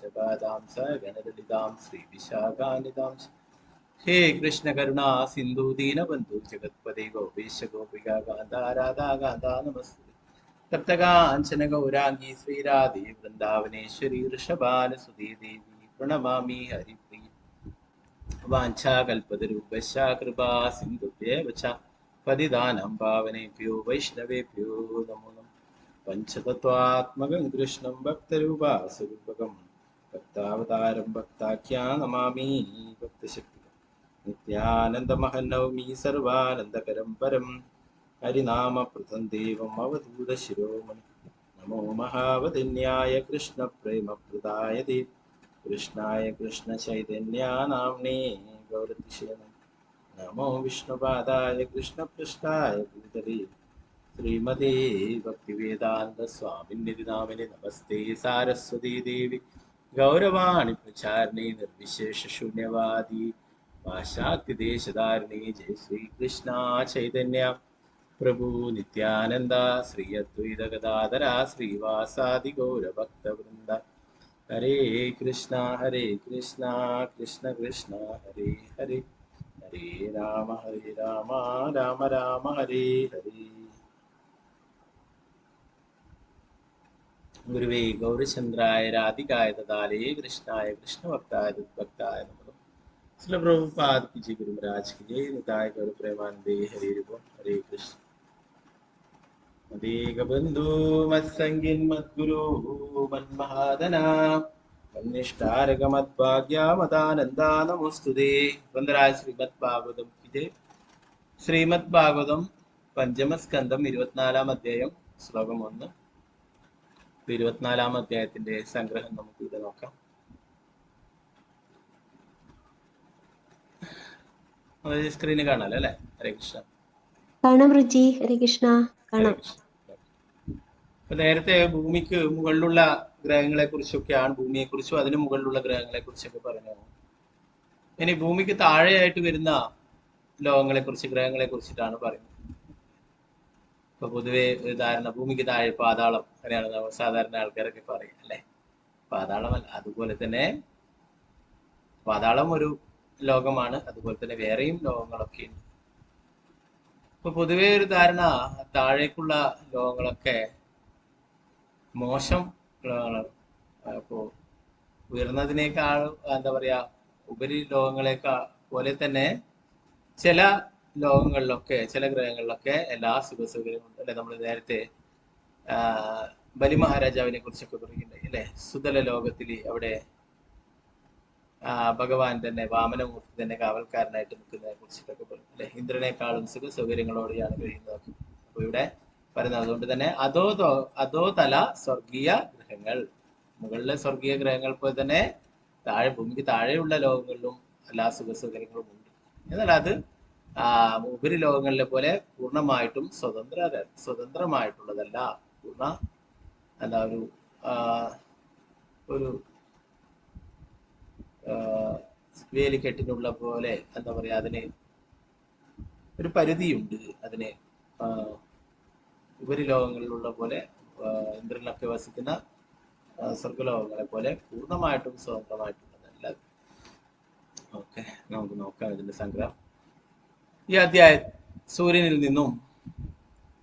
वृषभादां स गणललितां श्रीविशाखानितां हे कृष्ण करुणा सिंधु दीनबंधु जगत्पते गोपेश गोपिका कांता राधा कांता नमस्ते तप्तकांचन गौरांगी श्रीराधे वृंदावनेश्वरी वृषभानुसुते देवी प्रणमामि हरिप्रिय वाञ्छाकल्पतरुभ्यश्च कृपा सिन्धुभ्येव च पतितानां पावनेभ्यो वैष्णवेभ्यो नमो नमः पञ्चतत्त्वात्मकं कृष्णं भक्तरूपासुरूपकं भक्तावतारं भक्ताख्यां नमामि भक्तशक्तिकं नित्यानन्दमहं नौमि सर्वानन्दकरं परं हरिनामप्रतं देवम् अवधूतशिरोमणि नमो महावदिन्याय कृष्णप्रेमप्रदाय देव कृष्णाय कृष्णचैतन्या नाम्ने गौरतिशे नमो विष्णुपादाय कृष्णपृष्ठाय भूतले श्रीमते भक्तिवेदांत स्वामिनिधि नामिने नमस्ते सारस्वती देवी गौरवाणी प्रचारिणे निर्विशेष शून्यवादी पाश्चात्य देशधारिणे जय श्री कृष्णा चैतन्य प्रभु नित्यानंद श्री अद्वैत गदाधरा श्रीवासादि गौरभक्तवृंद हरे कृष्णा कृष्ण कृष्ण हरे हरे हरे राम राम राम हरे हरे गुरुवे गौरचंद्राय राधिकाय ददाले कृष्णाय कृष्णभक्ताय तद्भक्ताय नमः श्रील प्रभुपाद की जय गुरु महाराज की जय निताय गौर प्रेमानंदे हरे हरे कृष्ण मदेक बंधु मत्संगिन मद्गुरु मन्महादना मन्निष्ठारक मद्भाग्या मदानंदा नमोस्तुते वंदराज श्रीमद्भागवतम की जय ശ്രീമദ്ഭാഗവതം പഞ്ചമസ്കന്ധം 24-ാം അധ്യായം ശ്ലോകം 1. 24-ാം അധ്യായത്തിന്റെ സംഗ്രഹം നമുക്ക് ഇവിടെ നോക്കാം. സ്ക്രീന് കാണാലോ അല്ലെ? ഹരേ കൃഷ്ണ. കാണാം രുചി. ഹരേ കൃഷ്ണ. കാണാം. അപ്പൊ നേരത്തെ ഭൂമിക്ക് മുകളിലുള്ള ഗ്രഹങ്ങളെ കുറിച്ചൊക്കെയാണ്, ഭൂമിയെ കുറിച്ചും അതിന് മുകളിലുള്ള ഗ്രഹങ്ങളെ കുറിച്ചൊക്കെ പറഞ്ഞു. ഇനി ഭൂമിക്ക് താഴെയായിട്ട് വരുന്ന ലോകങ്ങളെ കുറിച്ച്, ഗ്രഹങ്ങളെ കുറിച്ചിട്ടാണ് പറയുന്നത്. ഇപ്പൊ പൊതുവെ ഒരു ധാരണ ഭൂമിക്ക് താഴെ പാതാളം, അങ്ങനെയാണ് സാധാരണ ആൾക്കാരൊക്കെ പറയും അല്ലെ? പാതാളമല്ല, അതുപോലെ തന്നെ പാതാളം ഒരു ലോകമാണ്, അതുപോലെ തന്നെ വേറെയും ലോകങ്ങളൊക്കെ ഉണ്ട്. ഇപ്പൊ പൊതുവെ ഒരു ധാരണ താഴേക്കുള്ള ലോകങ്ങളൊക്കെ മോശം ലോകങ്ങളാണ്. അപ്പോ ഉയർന്നതിനേക്കാൾ എന്താ പറയാ, ഉപരി ലോകങ്ങളെക്കാൾ പോലെ തന്നെ ചില ലോകങ്ങളിലൊക്കെ, ചില ഗ്രഹങ്ങളിലൊക്കെ എല്ലാ സുഖസൗകര്യങ്ങളും ഉണ്ട് അല്ലെ? നമ്മൾ നേരത്തെ ബലി മഹാരാജാവിനെ കുറിച്ചൊക്കെ പറയുന്നുണ്ടായി അല്ലെ? സുതല ലോകത്തില് അവിടെ ഭഗവാൻ തന്നെ, വാമനമൂർത്തി തന്നെ കാവൽക്കാരനായിട്ട് നിൽക്കുന്നതിനെ കുറിച്ചിട്ടൊക്കെ പറയും അല്ലെ? ഇന്ദ്രനേക്കാളും സുഖസൗകര്യങ്ങളോടെയാണ് കഴിയുന്നത്. അപ്പൊ ഇവിടെ പറയുന്നത് അതുകൊണ്ട് തന്നെ അതോ തല സ്വർഗീയ ഗ്രഹങ്ങൾ, മുകളിലെ സ്വർഗീയ ഗ്രഹങ്ങൾ പോലെ തന്നെ താഴെ ഭൂമിക്ക് താഴെയുള്ള ലോകങ്ങളിലും എല്ലാ സുഖസൗകര്യങ്ങളും ഉണ്ട്. എന്നാൽ അത് ഉപരിലോകങ്ങളിലെ പോലെ പൂർണ്ണമായിട്ടും സ്വതന്ത്രമായിട്ടുള്ളതല്ല. പൂർണ്ണ എന്താ ഒരു വേലിക്കെട്ടിനുള്ള പോലെ എന്താ പറയാ, അതിന് ഒരു പരിധിയുണ്ട്. അതിന് ഉപരിലോകങ്ങളിലുള്ള പോലെ ഇന്ദ്രനിലൊക്കെ വസിക്കുന്ന സ്വർഗലോകങ്ങളെ പോലെ പൂർണ്ണമായിട്ടും സ്വതന്ത്രമായിട്ടുള്ളതല്ല. ഓക്കെ, നമുക്ക് നോക്കാം ഇതിന്റെ സംഗ്രഹം. ഈ അധ്യായം സൂര്യനിൽ നിന്നും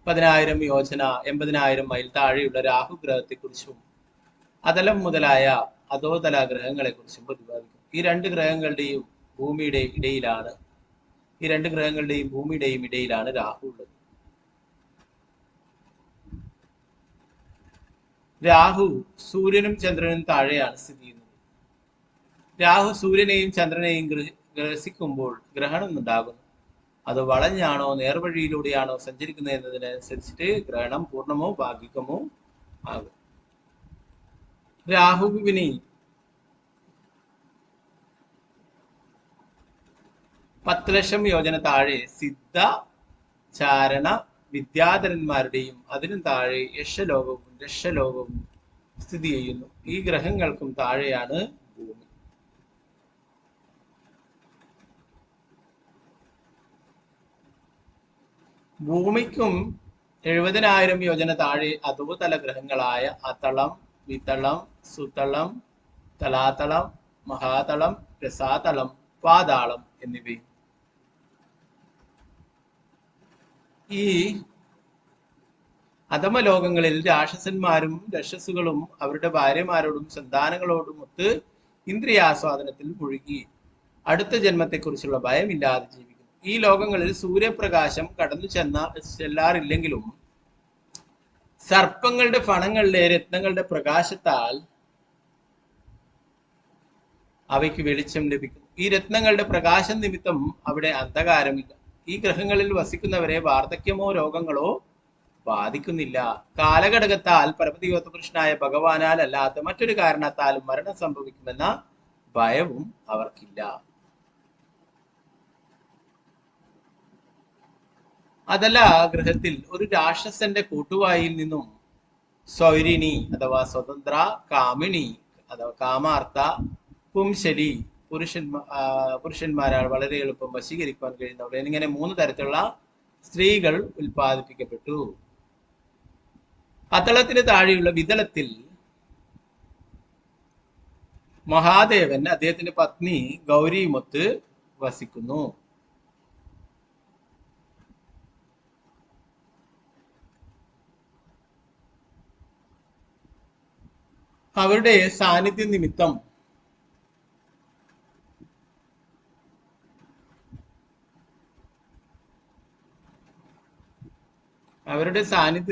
10,000 യോജന 80,000 മൈൽ താഴെയുള്ള രാഹുഗ്രഹത്തെ കുറിച്ചും അതലം മുതലായ അധോതല ഗ്രഹങ്ങളെ കുറിച്ചും പ്രതിപാദിക്കും. ഈ രണ്ട് ഗ്രഹങ്ങളുടെയും ഭൂമിയുടെയും ഇടയിലാണ് രാഹു ഉള്ളത്. രാഹു സൂര്യനും ചന്ദ്രനും താഴെയാണ് സ്ഥിതി ചെയ്യുന്നത്. രാഹു സൂര്യനെയും ചന്ദ്രനെയും ഗ്രസിക്കുമ്പോൾ ഗ്രഹണം ഉണ്ടാകുന്നു. അത് വളഞ്ഞാണോ നേർവഴിയിലൂടെയാണോ സഞ്ചരിക്കുന്നത് എന്നതിനനുസരിച്ചിട്ട് ഗ്രഹണം പൂർണ്ണമോ ഭാഗികമോ ആകും. രാഹുവിന് 10,00,000 യോജന താഴെ സിദ്ധ ചാരണ വിദ്യാധരന്മാരുടെയും അതിനും താഴെ യക്ഷലോകവും രക്ഷലോകവും സ്ഥിതി ചെയ്യുന്നു. ഈ ഗ്രഹങ്ങൾക്കും താഴെയാണ് ഭൂമി. ഭൂമിക്കും 70,000 യോജന താഴെ അധോതല ഗ്രഹങ്ങളായ അതളം, വിതളം, സുതളം, തലാതളം, മഹാതളം, രസാതളം, പാതാളം എന്നിവയും. ഈ അധമലോകങ്ങളിൽ രാക്ഷസന്മാരും രക്ഷസുകളും അവരുടെ ഭാര്യമാരോടും സന്താനങ്ങളോടും ഒത്ത് ഇന്ദ്രിയാസ്വാദനത്തിൽ മുഴുകി അടുത്ത ജന്മത്തെക്കുറിച്ചുള്ള ഭയമില്ലാതെ ജീവിക്കുന്നു. ഈ ലോകങ്ങളിൽ സൂര്യപ്രകാശം കടന്നു ചെല്ലാറില്ലെങ്കിലും സർപ്പങ്ങളുടെ ഫണങ്ങളിലെ രത്നങ്ങളുടെ പ്രകാശത്താൽ അവയ്ക്ക് വെളിച്ചം ലഭിക്കുന്നു. ഈ രത്നങ്ങളുടെ പ്രകാശം നിമിത്തം അവിടെ അന്ധകാരമില്ല. ഈ ഗ്രഹങ്ങളിൽ വസിക്കുന്നവരെ വാർദ്ധക്യമോ രോഗങ്ങളോ ബാധിക്കുന്നില്ല. കാലഘടകത്താൽ പരമദിവ്യപുരുഷനായ ഭഗവാനാൽ അല്ലാത്ത മറ്റൊരു കാരണത്താലും മരണം സംഭവിക്കുമെന്ന ഭയവും അവർക്കില്ല. അതല്ല ഗ്രഹത്തിൽ ഒരു രാക്ഷസന്റെ കൂട്ടുവായിൽ നിന്നും സ്വൈരിണി അഥവാ സ്വതന്ത്ര, കാമിണി അഥവാ കാമാർത്ത, പുംശലി പുരുഷന്മാരാൽ വളരെ എളുപ്പം വശീകരിക്കുവാൻ കഴിയുന്നവർ എന്നിങ്ങനെ 3 തരത്തിലുള്ള സ്ത്രീകൾ ഉൽപ്പാദിപ്പിക്കപ്പെട്ടു. അത്തളത്തിന് താഴെയുള്ള വിതളത്തിൽ മഹാദേവൻ അദ്ദേഹത്തിന്റെ പത്നി ഗൗരിയുമൊത്ത് വസിക്കുന്നു. അവരുടെ സാന്നിധ്യ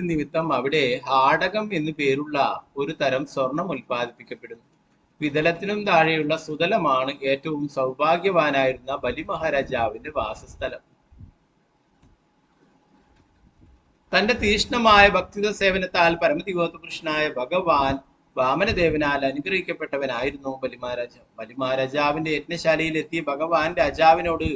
നിമിത്തം അവിടെ ഹാടകം എന്നു പേരുള്ള ഒരു തരം സ്വർണം ഉൽപ്പാദിപ്പിക്കപ്പെടുന്നു. വിതലത്തിനും താഴെയുള്ള സുതലമാണ് ഏറ്റവും സൗഭാഗ്യവാനായിരുന്ന ബലി മഹാരാജാവിന്റെ വാസസ്ഥലം. തന്റെ തീഷ്ണമായ ഭക്തിത സേവനത്താൽ പരമദിവ്യപുരുഷനായ ഭഗവാൻ വാമനദേവനാൽ അനുഗ്രഹിക്കപ്പെട്ടവനായിരുന്നു ബലിമഹാരാജാവ്. ബലിമഹാരാജാവിന്റെ യജ്ഞശാലയിൽ എത്തിയ ഭഗവാൻ രാജാവിനോട്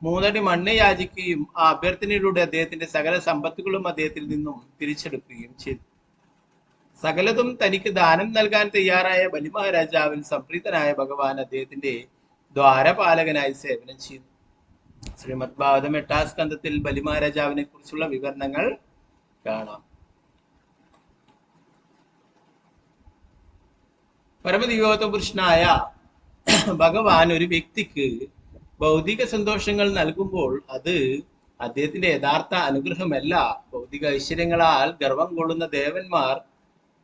3 അടി മണ്ണ് യാചിക്കുകയും ആ അഭ്യർത്ഥനയിലൂടെ അദ്ദേഹത്തിന്റെ സകല സമ്പത്തുകളും അദ്ദേഹത്തിൽ നിന്നും തിരിച്ചെടുക്കുകയും ചെയ്തു. സകലതും തനിക്ക് ദാനം നൽകാൻ തയ്യാറായ ബലിമഹാരാജാവിൽ സംപ്രീതനായ ഭഗവാൻ അദ്ദേഹത്തിന്റെ ദ്വാരപാലകനായി സേവനം ചെയ്തു. ശ്രീമദ് ഭാഗവതം 8-ാം സ്കന്ധത്തിൽ ബലിമഹാരാജാവിനെ കുറിച്ചുള്ള വിവരണങ്ങൾ കാണാം. പരമദിവ്യപുരുഷനായ ഭഗവാൻ ഒരു വ്യക്തിക്ക് ഭൗതിക സന്തോഷങ്ങൾ നൽകുമ്പോൾ അത് അദ്ദേഹത്തിന്റെ യഥാർത്ഥ അനുഗ്രഹമല്ല. ഭൗതിക ഐശ്വര്യങ്ങളാൽ ഗർവം കൊള്ളുന്ന ദേവന്മാർ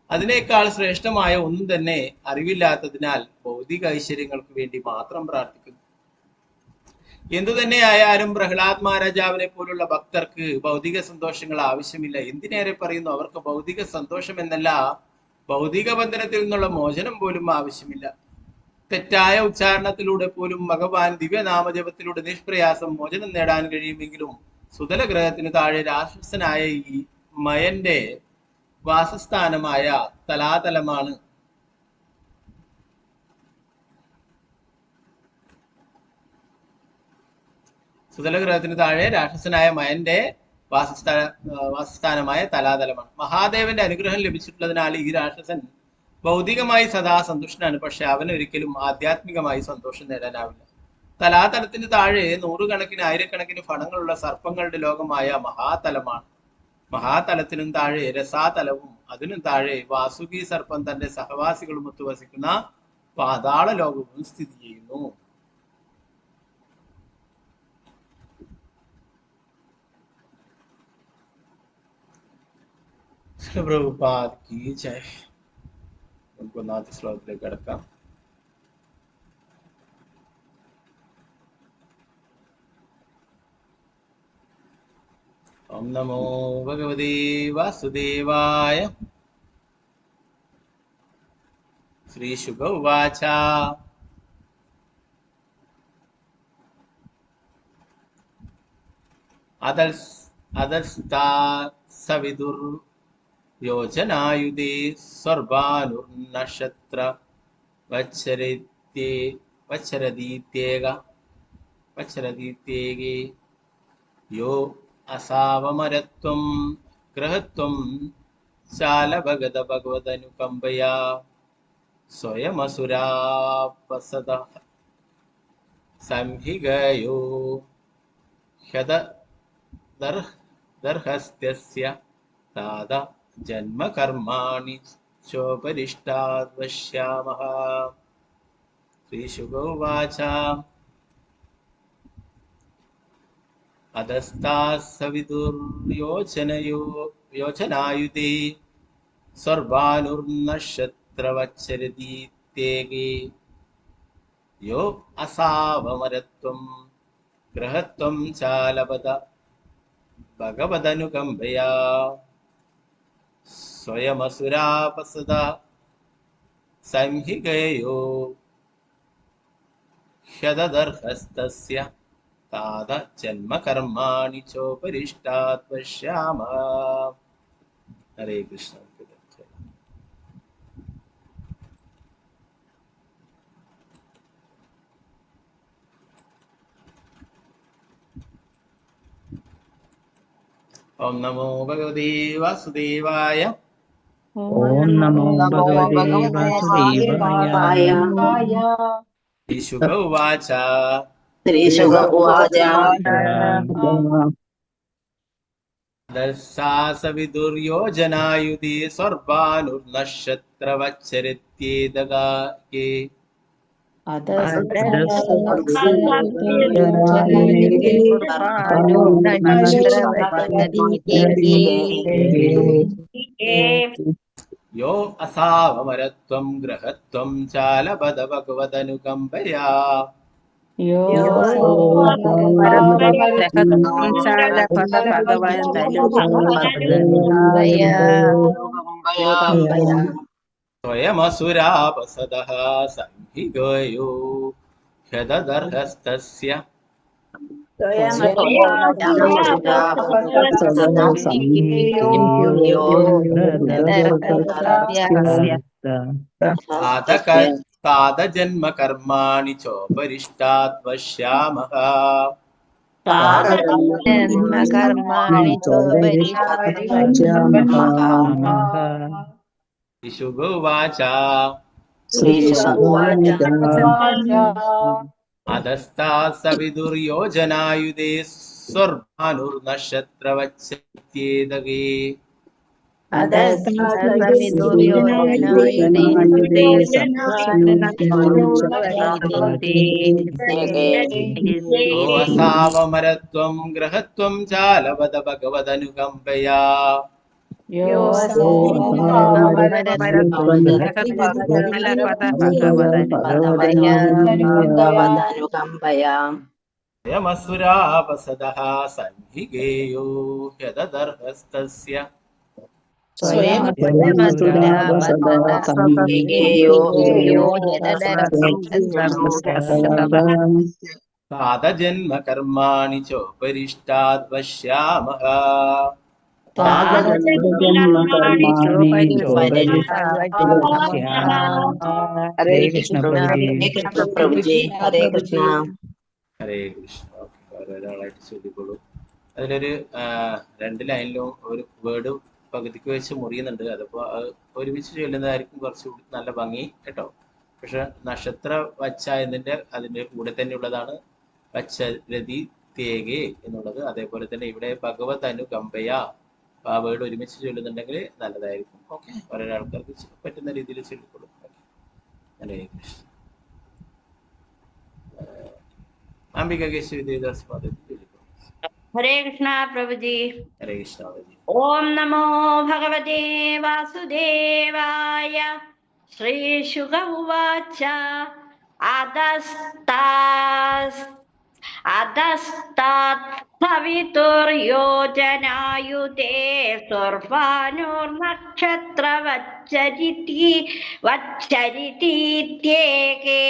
അതിനേക്കാൾ ശ്രേഷ്ഠമായ ഒന്നും തന്നെ അറിവില്ലാത്തതിനാൽ ഭൗതിക ഐശ്വര്യങ്ങൾക്ക് വേണ്ടി മാത്രം പ്രാർത്ഥിക്കുന്നു. എന്തു തന്നെയായാലും പ്രഹ്ലാദ് മഹാരാജാവിനെ പോലുള്ള ഭക്തർക്ക് ഭൗതിക സന്തോഷങ്ങൾ ആവശ്യമില്ല. എന്തിനേറെ പറയുന്നു, അവർക്ക് ഭൗതിക സന്തോഷം എന്നല്ല, ഭൗതിക ബന്ധനത്തിൽ നിന്നുള്ള മോചനം പോലും ആവശ്യമില്ല. തെറ്റായ ഉച്ചാരണത്തിലൂടെ പോലും ഭഗവാൻ ദിവ്യനാമജപത്തിലൂടെ നിഷ്പ്രയാസം മോചനം നേടാൻ കഴിയുമെങ്കിലും സുതല ഗ്രഹത്തിന് താഴെ രാക്ഷസനായ ഈ മയന്റെ വാസസ്ഥാനമായ തലാതലമാണ്. സുതലഗ്രഹത്തിന് താഴെ രാക്ഷസനായ മയന്റെ വാസസ്ഥാനമായ തലാതലമാണ്. മഹാദേവന്റെ അനുഗ്രഹം ലഭിച്ചിട്ടുള്ളതിനാൽ ഈ രാക്ഷസൻ ഭൗതികമായി സദാ സന്തുഷ്ടനാണ്. പക്ഷെ അവന് ഒരിക്കലും ആധ്യാത്മികമായി സന്തോഷം നേടാനാവില്ല. തലാതലത്തിന് താഴെ 100 കണക്കിന് 1000 ഫണങ്ങളുള്ള സർപ്പങ്ങളുടെ ലോകമായ മഹാതലമാണ്. മഹാതലത്തിനും താഴെ രസാതലവും അതിനും താഴെ വാസുകി സർപ്പം തന്റെ സഹവാസികളും ഒത്തു വസിക്കുന്ന പാതാള ലോകവും സ്ഥിതി ചെയ്യുന്നു. പ്രഭുപാദ് കി ജയ്. നമുക്ക് 1-ാമത്തെ ശ്ലോകത്തിലേക്ക് കടക്കാം. ഓം നമോ ഭഗവതേ വാസുദേവായ. ശ്രീ ശുക ഉവാച. സവിദുർ യോജനായുധേ സർവാനുർനക്ഷത്ര വച്ചരദീത്യേകേ യോ അസാവമരത്വം ഗ്രഹത്വം ശാലഭഗത ഭഗവദനുകമ്പയാ സ്വയമസുരാപസദ സംഹികയോ ഹ്യദർഹസ്ത്യസ്യ താത ജന്മകർമാണി ചോപരിഷ്ടാദ് പശ്യാമഃ. श्रीशुक उवाच अधस्ताः सविदुर्योचनायुधे सर्वानुर्नक्षत्रवच्चरतीत्येके यो असावमरत्वं ग्रहत्वं चालपद भगवदनुकम्पया स्वयमसुरापसदा संहिगयो ह्यददर्हस्तस्य ताद जन्मकर्माणि चोपरिष्टात् पश्यामः. हरे कृष्ण. ओम नमो भगवते वासुदेवाय. ओम नमो भगवते वासुदेवाय. श्रीशुक उवाच श्रीशुक उवाच दर्शा सविदुर्योजनायुधे सर्वानुर्नक्षत्रवच्चरित्येदगाके यो असावमरत्वं ग्रहत्वं चालपद भगवदनुकम्पया स्वयमसुरापसदः संहिगयो ह्यददर्हस्तस्य तादजन्मकर्माणि चोपरिष्टात् पश्यामः. श्रीशुक उवाच अधस्तात् सविदुर्योजनायुधे सर्वानुर्नक्षत्रवच्चरित्येदगे यो असावमरत्वं ग्रहत्वं चालपद भगवदनुकम्पया स्वयमसुरापसदः संहिगेयो ह्यददर्हस्तस्य तादजन्मकर्माणि चोपरिष्टात् पश्यामः. हरे कृष्ण प्रभुजी हरे कृष्ण. ഹരേ കൃഷ്ണ. ഒരാളായിട്ട് ചൊല്ലിക്കോളൂ. അതിലൊരു 2 ലൈനിലും ഒരു വേർഡ് പകുതിക്ക് വെച്ച് മുറിയുന്നുണ്ട്. അതിപ്പോൾ ഒരുമിച്ച് ചൊല്ലുന്നതായിരിക്കും കുറച്ചുകൂടി നല്ല ഭംഗി കേട്ടോ. പക്ഷെ നക്ഷത്ര വച്ച എന്നതിൻ്റെ അതിൻ്റെ കൂടെ തന്നെ ഉള്ളതാണ് വച്ചരതി തേകെ എന്നുള്ളത്. അതേപോലെ തന്നെ ഇവിടെ ഭഗവത് അനുകമ്പയ ആ വേർഡ് ഒരുമിച്ച് ചൊല്ലുന്നുണ്ടെങ്കിൽ നല്ലതായിരിക്കും. ഓക്കെ, ഒരാൾക്കാർക്ക് പറ്റുന്ന രീതിയിൽ ചൊല്ലിക്കോളൂ. ഹരേ കൃഷ്ണ. अंबिका केशवी देवदास माता जी. हरे कृष्णा प्रभु जी. हरे कृष्णा जी. ओम नमो भगवते वासुदेवाय. श्री शुक उवाच अधस्तात् सवितुर्योजनायुधे सर्वानुर्नक्षत्रवच्चरितीत्येके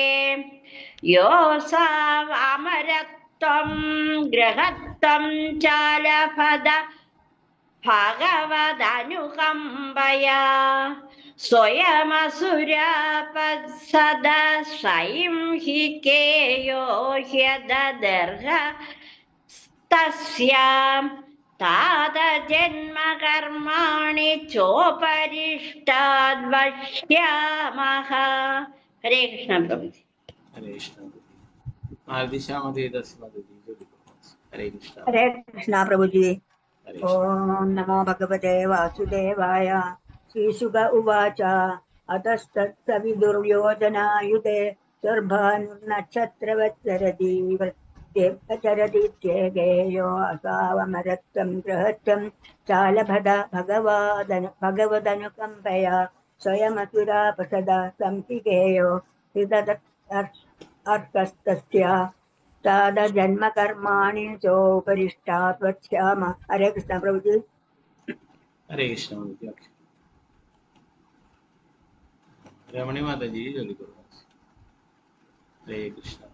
योऽसावमरत्वं ग्रहत्वं चालपद भगवदनुकम्पया स्वयमसुरापत्सद संहिकेयो ह्यददर्हस्तस्यां तादजन्मकर्माणि चोपरिष्टाद् पश्यामः. हरे कृष्ण प्रभु. हरे कृष्ण. आदिश्याम देवदास माता जी. हरे कृष्ण. हरे कृष्ण प्रभु जी. हरे ओम नमो भगवते वासुदेवाय. श्रीशुक उवाच अतस्तत्सविदुर्योजनायुधे स्वर्भानुर्नक्षत्रवत्सरतीत्येकेयो असावमरत्वं गृहत्वं चालभद भगवदनुकम्पया स्वयमसुरापसदा संसिकेयो हृदर्थस्तस्य तादजन्मकर्माणि चोपरिष्टात् वक्ष्याम। हरे कृष्ण प्रभु जी। हरे कृष्ण रमणी माता जी जल्दी करो। हरे कृष्ण।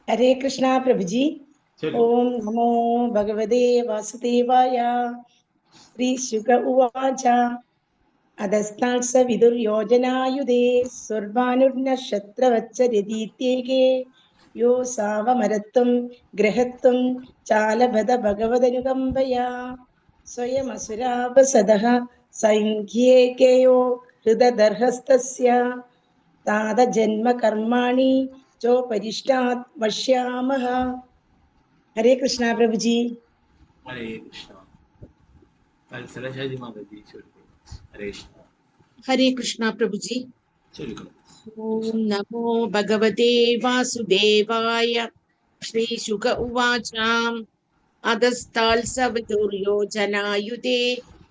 हरे कृष्णा प्रभुजी। ओम नमो भगवते वासुदेवाय। श्री शुक उवाच अधस्तात् स विदुर्योजनायुधे स्वर्भानुर्नक्षत्रवत्सरतीत्येके यो सावमरत्वं गृहत्वं चालभद भगवदनुकम्पया स्वयमसुरापसदः संख्येकेयो हृददर्हस्तस्य तादजन्म कर्माणि चोपरिष्टात् वक्ष्यामः। हरे कृष्णा प्रभु जी। हरे कृष्ण। वत्सला जी माता जी हरे कृष्ण। हरे कृष्णा प्रभु जी। ओम नमो भगवते वासुदेवाय। श्री शुक उवाच अधस्ताल्सवितुर्योजनायुधे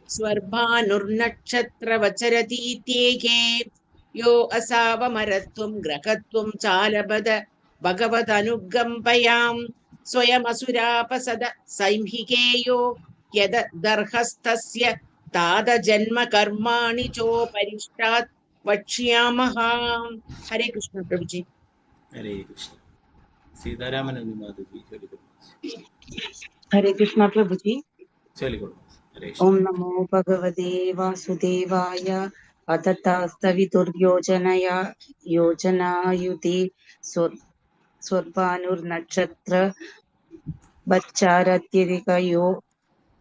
स्वर्भानुर्नक्षत्रवचरतीत्येके यो असावमरत्वं ग्रहत्वं चालबद भगवदनुकम्पयां स्वयमसुरापसद संहिकेयो यदर्हस्तस्य तादजन्म कर्माणि चोपरिष्टात् वक्ष्यामः। हरे कृष्ण प्रभु जी। हरे कृष्ण। सीतारामन माता जी हरे कृष्ण प्रभु जी। चलिए हरे ओम कृष्ण। नमो भगवते वासुदेवाय। अदतास्तवितुर्योजनया योजनायुधे स्वर्भानुर्नक्षत्र बच्चारत्यधिकयो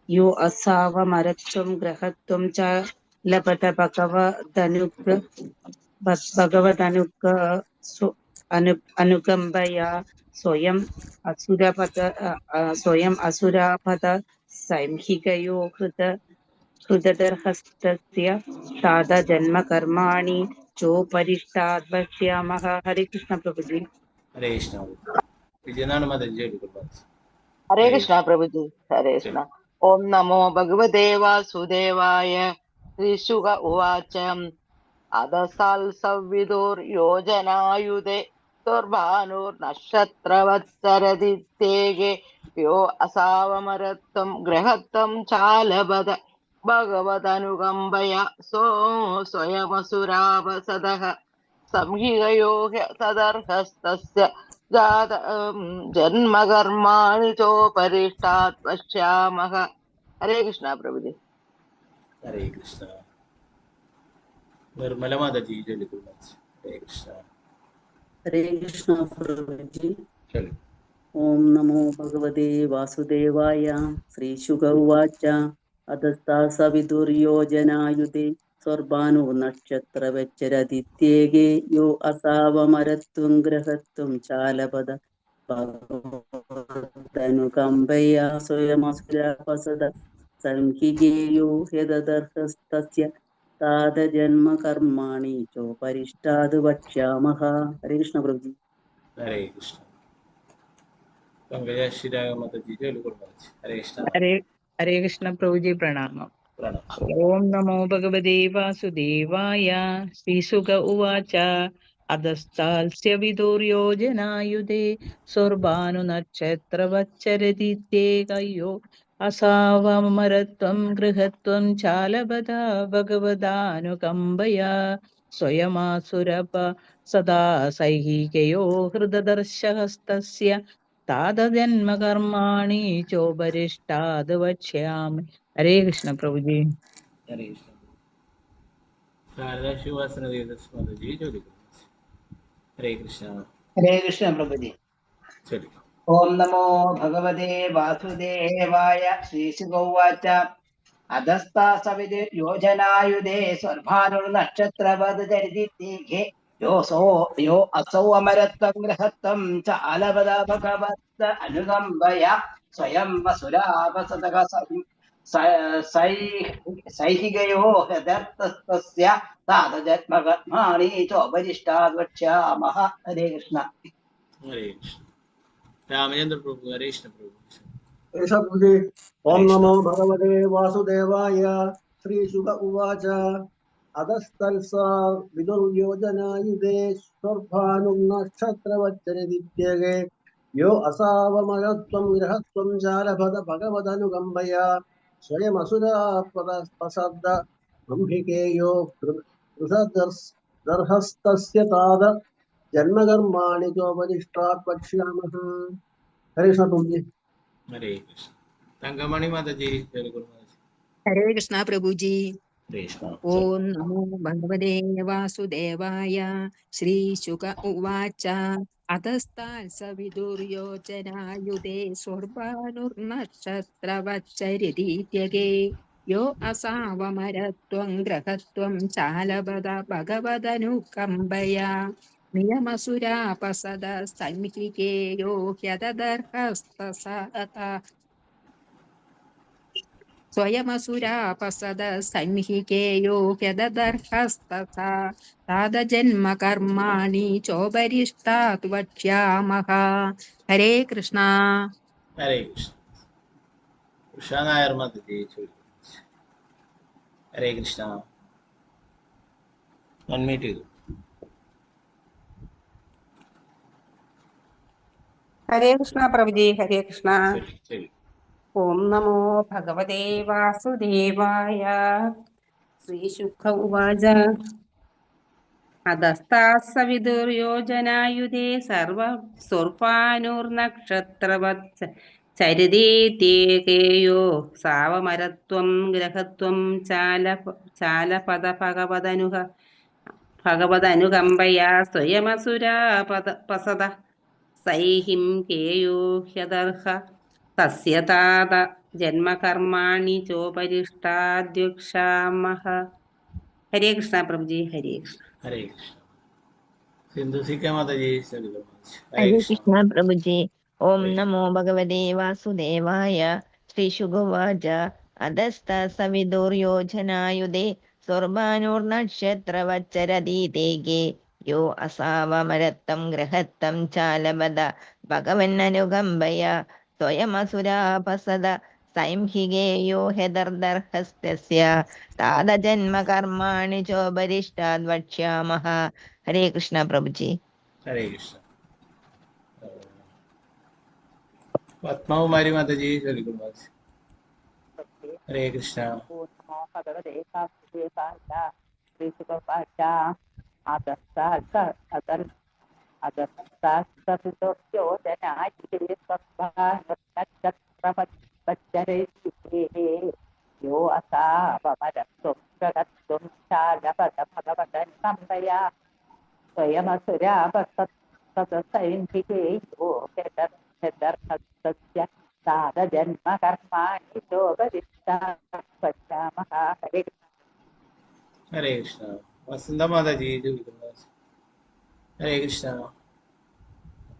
यो असावमरत्वं ग्रहत्वं च लभत अनुकम्पया स्वयम् असुरापत संहिकयो हृददर्हस्तस्य तादजन्म कर्माणि चोपरिष्टात् वक्ष्यामः। हरे कृष्ण प्रभु जी। हरे कृष्ण। विजयनारायण माता जी हरे हरे कृष्ण प्रभु जी। हरे कृष्ण। ओम नमो भगवते वासुदेवाय। श्रीशुक उवाच अधसाल् संविदुर्योजनायुधे दुर्भानुर्नक्षत्रवत्सरदित्येके यो असावमरत्वं गृहत्वं चालबद भगवदनुकम्पया स्वयमसुरावसदः संहिगयो तदर्हस्तस्य जात जन्मकर्माणि चोपरिष्टात् पश्यामः। हरे कृष्ण प्रभु जी। हरे कृष्ण। निर्मला माता जी हरे कृष्ण। हरे कृष्ण प्रभु जी। चलिए। ओम नमो भगवते वासुदेवाय। श्रीशुक उवाच अधस्तासवितुर्योजनायुधे स्वर्भानुर्नक्षत्रवच्चरदित्येके यो असावमरत्वं ग्रहत्वं चालपद भगवदनुकम्पया स्वयमसुरापसद संहिगेयो ह्यदर्हस्तस्य तादजन्म कर्माणि चोपरिष्टाद् वक्ष्यामः। हरे कृष्ण प्रभु जी। हरे कृष्ण। पंकजा श्रीराग माता जी हरे कृष्ण। हरे हरे कृष्ण प्रभु जी प्रणाम। प्रणाम। ओम नमो भगवते वासुदेवाय। श्रीशुक उवाच अधस्ताल्स्य विदुर्योजनायुधे स्वर्भानुनक्षत्रवच्चरतीत्येकयो असावमरत्वं गृहत्वं चालबदा भगवदानुकम्पया स्वयमासुरप सदा सैहिकयो हृददर्शहस्तस्य तादजन्म कर्माणि चोपरिष्टाद् वक्ष्यामि। हरे कृष्ण प्रभु जी। हरे कृष्ण। शारदा शिवासन देवदास माता जी हरे कृष्ण। हरे कृष्ण प्रभु जी। चलिए। ओम नमो भगवते वासुदेवाय। श्रीशुक उवाच अधस्तासविदे योजनायुधे स्वर्भानुर्नक्षत्रवदचरितित्येके यो असौ अमरत्वं गृहत्वं च अलबद भगवत् अनुकम्पया स्वयं वसुरापसदः സൈഹികയോ ഹൃദർത്ഥസ്യ താതജന്മകർമാണി ചോപരിഷ്ടാത് വക്ഷ്യാമഹ. ഹരേ കൃഷ്ണ. ഹരേ കൃഷ്ണ. രാമചന്ദ്ര പ്രഭു, ഹരേ കൃഷ്ണ പ്രഭു. ഓം നമോ ഭഗവതേ വാസുദേവായ. ശ്രീശുക ഉവാച അധസ്തൽസാ വിദുർയോജനായുധേ സ്വർഭാനും നക്ഷത്രവച്ചരദിത്യഗേ യോ അസാവമരത്വം ഗൃഹത്വം ജാലഭത ഭഗവദനുകമ്പയാ സ്വയമസുരാപദസ്പസദ്ദ ഗംഭികേയോ ദർഹസ്തസ്യ താത ജന്മകർമാണി ചോപരിഷ്ടാത് വക്ഷ്യാമഹ. ഹരേ കൃഷ്ണ പ്രഭുജി. ഹരേ കൃഷ്ണ. തങ്കമണി മാതാജി, ഹരേ കൃഷ്ണ പ്രഭുജി. കൃഷ്ണ. ഓം നമോ ഭഗവതേ വാസുദേവായ. ശ്രീശുക ഉവാച അധസ്താൽ സവിദുര്യോചനായുധേ സ്വർഭാനുർനക്ഷത്രവച്ചരിതീത്യഗേ യോ അസാവമരത്വം ഗ്രഹത്വം ചാലബദ ഭഗവദനുകമ്പയാ നിയമസുരാപസദ സംഹികേയോ ഹ്യദർഹസ്തസത സ്വയമസുരാപസദ സംഹികേയോ ഹ്യദർഹസ്തസാ താതജന്മ കർമാണി ചോപരിഷ്ടാത് വക്ഷ്യാമഹ. ഹരേ കൃഷ്ണ. ഹരേ കൃഷ്ണ. ഉഷ നായർ മാതാജി, ഹരേ കൃഷ്ണ. അൺമ്യൂട്ട് ചെയ്തു. ഹരേ കൃഷ്ണ പ്രഭുജി. ഹരേ കൃഷ്ണ. ശരി. ഓം നമോ ഭഗവതേ വാസുദേവായ. ശ്രീശുക ഉവാച അധസ്താസവിദുർയോജനായുധേ സ്വർഭാനുർനക്ഷത്രവത് ചരിതീത്യേകേയോ സാവമരത്വം ഗ്രഹത്വം ചാലപദ ഭഗവദനുകമ്പയാ സ്വയമസുരാപസദ സൈഹിം കേയോ ഹ്യദർഹ തസ്യ താത ജന്മകർമാണി ചോപരിഷ്ടാദ്വക്ഷ്യാമഹ. ഹരേ കൃഷ്ണ പ്രഭുജി. ഹരേ കൃഷ്ണ. ഹരേ കൃഷ്ണ. സിന്ധുസിക്ക മാതാജി, ഹരേ കൃഷ്ണ പ്രഭുജി. ഓം നമോ ഭഗവതേ വാസുദേവായ. ശ്രീശുഗുവാച അധസ്ത സവിദുർയോജനായുധേ സ്വർഭാനുർനക്ഷത്രവച്ചരതീതേകേ യോ അസാവമരത്തം ഗ്രഹത്തം ചാലബദ ഭഗവന്നനുകമ്പയാ സ്വയമസുരാപസദ സംഹികേയോ ഹ്യദർഹസ്തസ്യ താതജന്മകർമാണി ചോപരിഷ്ടാത് വക്ഷ്യാമഹ. ഹരേ കൃഷ്ണ പ്രഭുജി. ഹരേ കൃഷ്ണ. പത്മകുമാരി മാതാജി, ഹരേ കൃഷ്ണ. യോ അസാവമരത്വം ഗ്രഹത്വം ചാലപദ ഭഗവദനുകമ്പയാ സ്വയമസുരാപസംഹികേയോ ഹ്യദർഹസ്തസ്യ താതജന്മകർമാണി ചോപരിഷ്ടാമഹ. ഹരേ ഹരേ കൃഷ്ണ. വസന്ത മാതാജി, ഹരേ കൃഷ്ണ.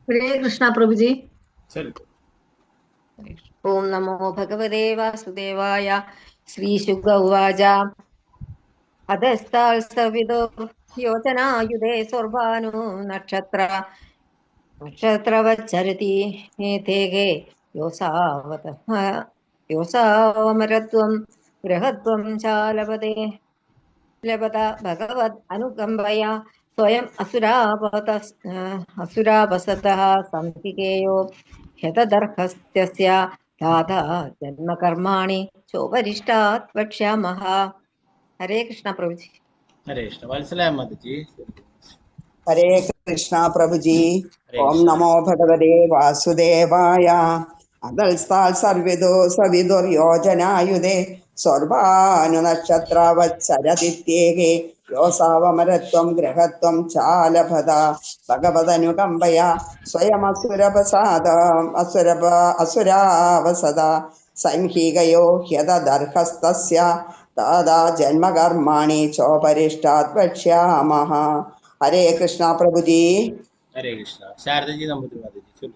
ഹരേ കൃഷ്ണ പ്രഭുജി. ശരി. ഓം നമോ ഭഗവതേ വാസുദേവായ. ശ്രീശുക ഉവാച അധസ്താൽ സവിദുർയോജനായുധേ സ്വർഭാനു നക്ഷത്രവച്ചരതി തേകേ യോസാവമരത്വം ഗ്രഹത്വം ചാലപദേ ലഭത ഭഗവത് അനുകമ്പയാ സ്വയം അസുരാപസതഃ സംഹികേയോ ഹ്യദർഹസ്തസ്യ താതാ ജന്മകർമാണി ചോപരിഷ്ടാത് വക്ഷ്യാമഹ. ഹരേ കൃഷ്ണ പ്രഭുജി. ഹരേ കൃഷ്ണ. വത്സല മാതാജി. ഹരേ കൃഷ്ണ പ്രഭുജി. ഓം നമോ ഭഗവതേ വാസുദേവായ. അധൽസ്താൽ സവിദുർയോജനായുധേ സ്വർഭാനുനക്ഷത്രവത്സരതിത്യേകേ യോസാവമരത്വം ഗ്രഹത്വം ചാലഭത ഭഗവദനുകമ്പയാ സ്വയമസുരാവസദ സംഹികയോ ഹ്യദർഹസ്തസ്യ താതാ ജന്മകർമാണി ചോപരിഷ്ടാത് വക്ഷ്യാമഹ. ഹരേ കൃഷ്ണ പ്രഭുജി. ഹരേ കൃഷ്ണ. ശാരദജി നമ്പൂതിരി മാതാജി.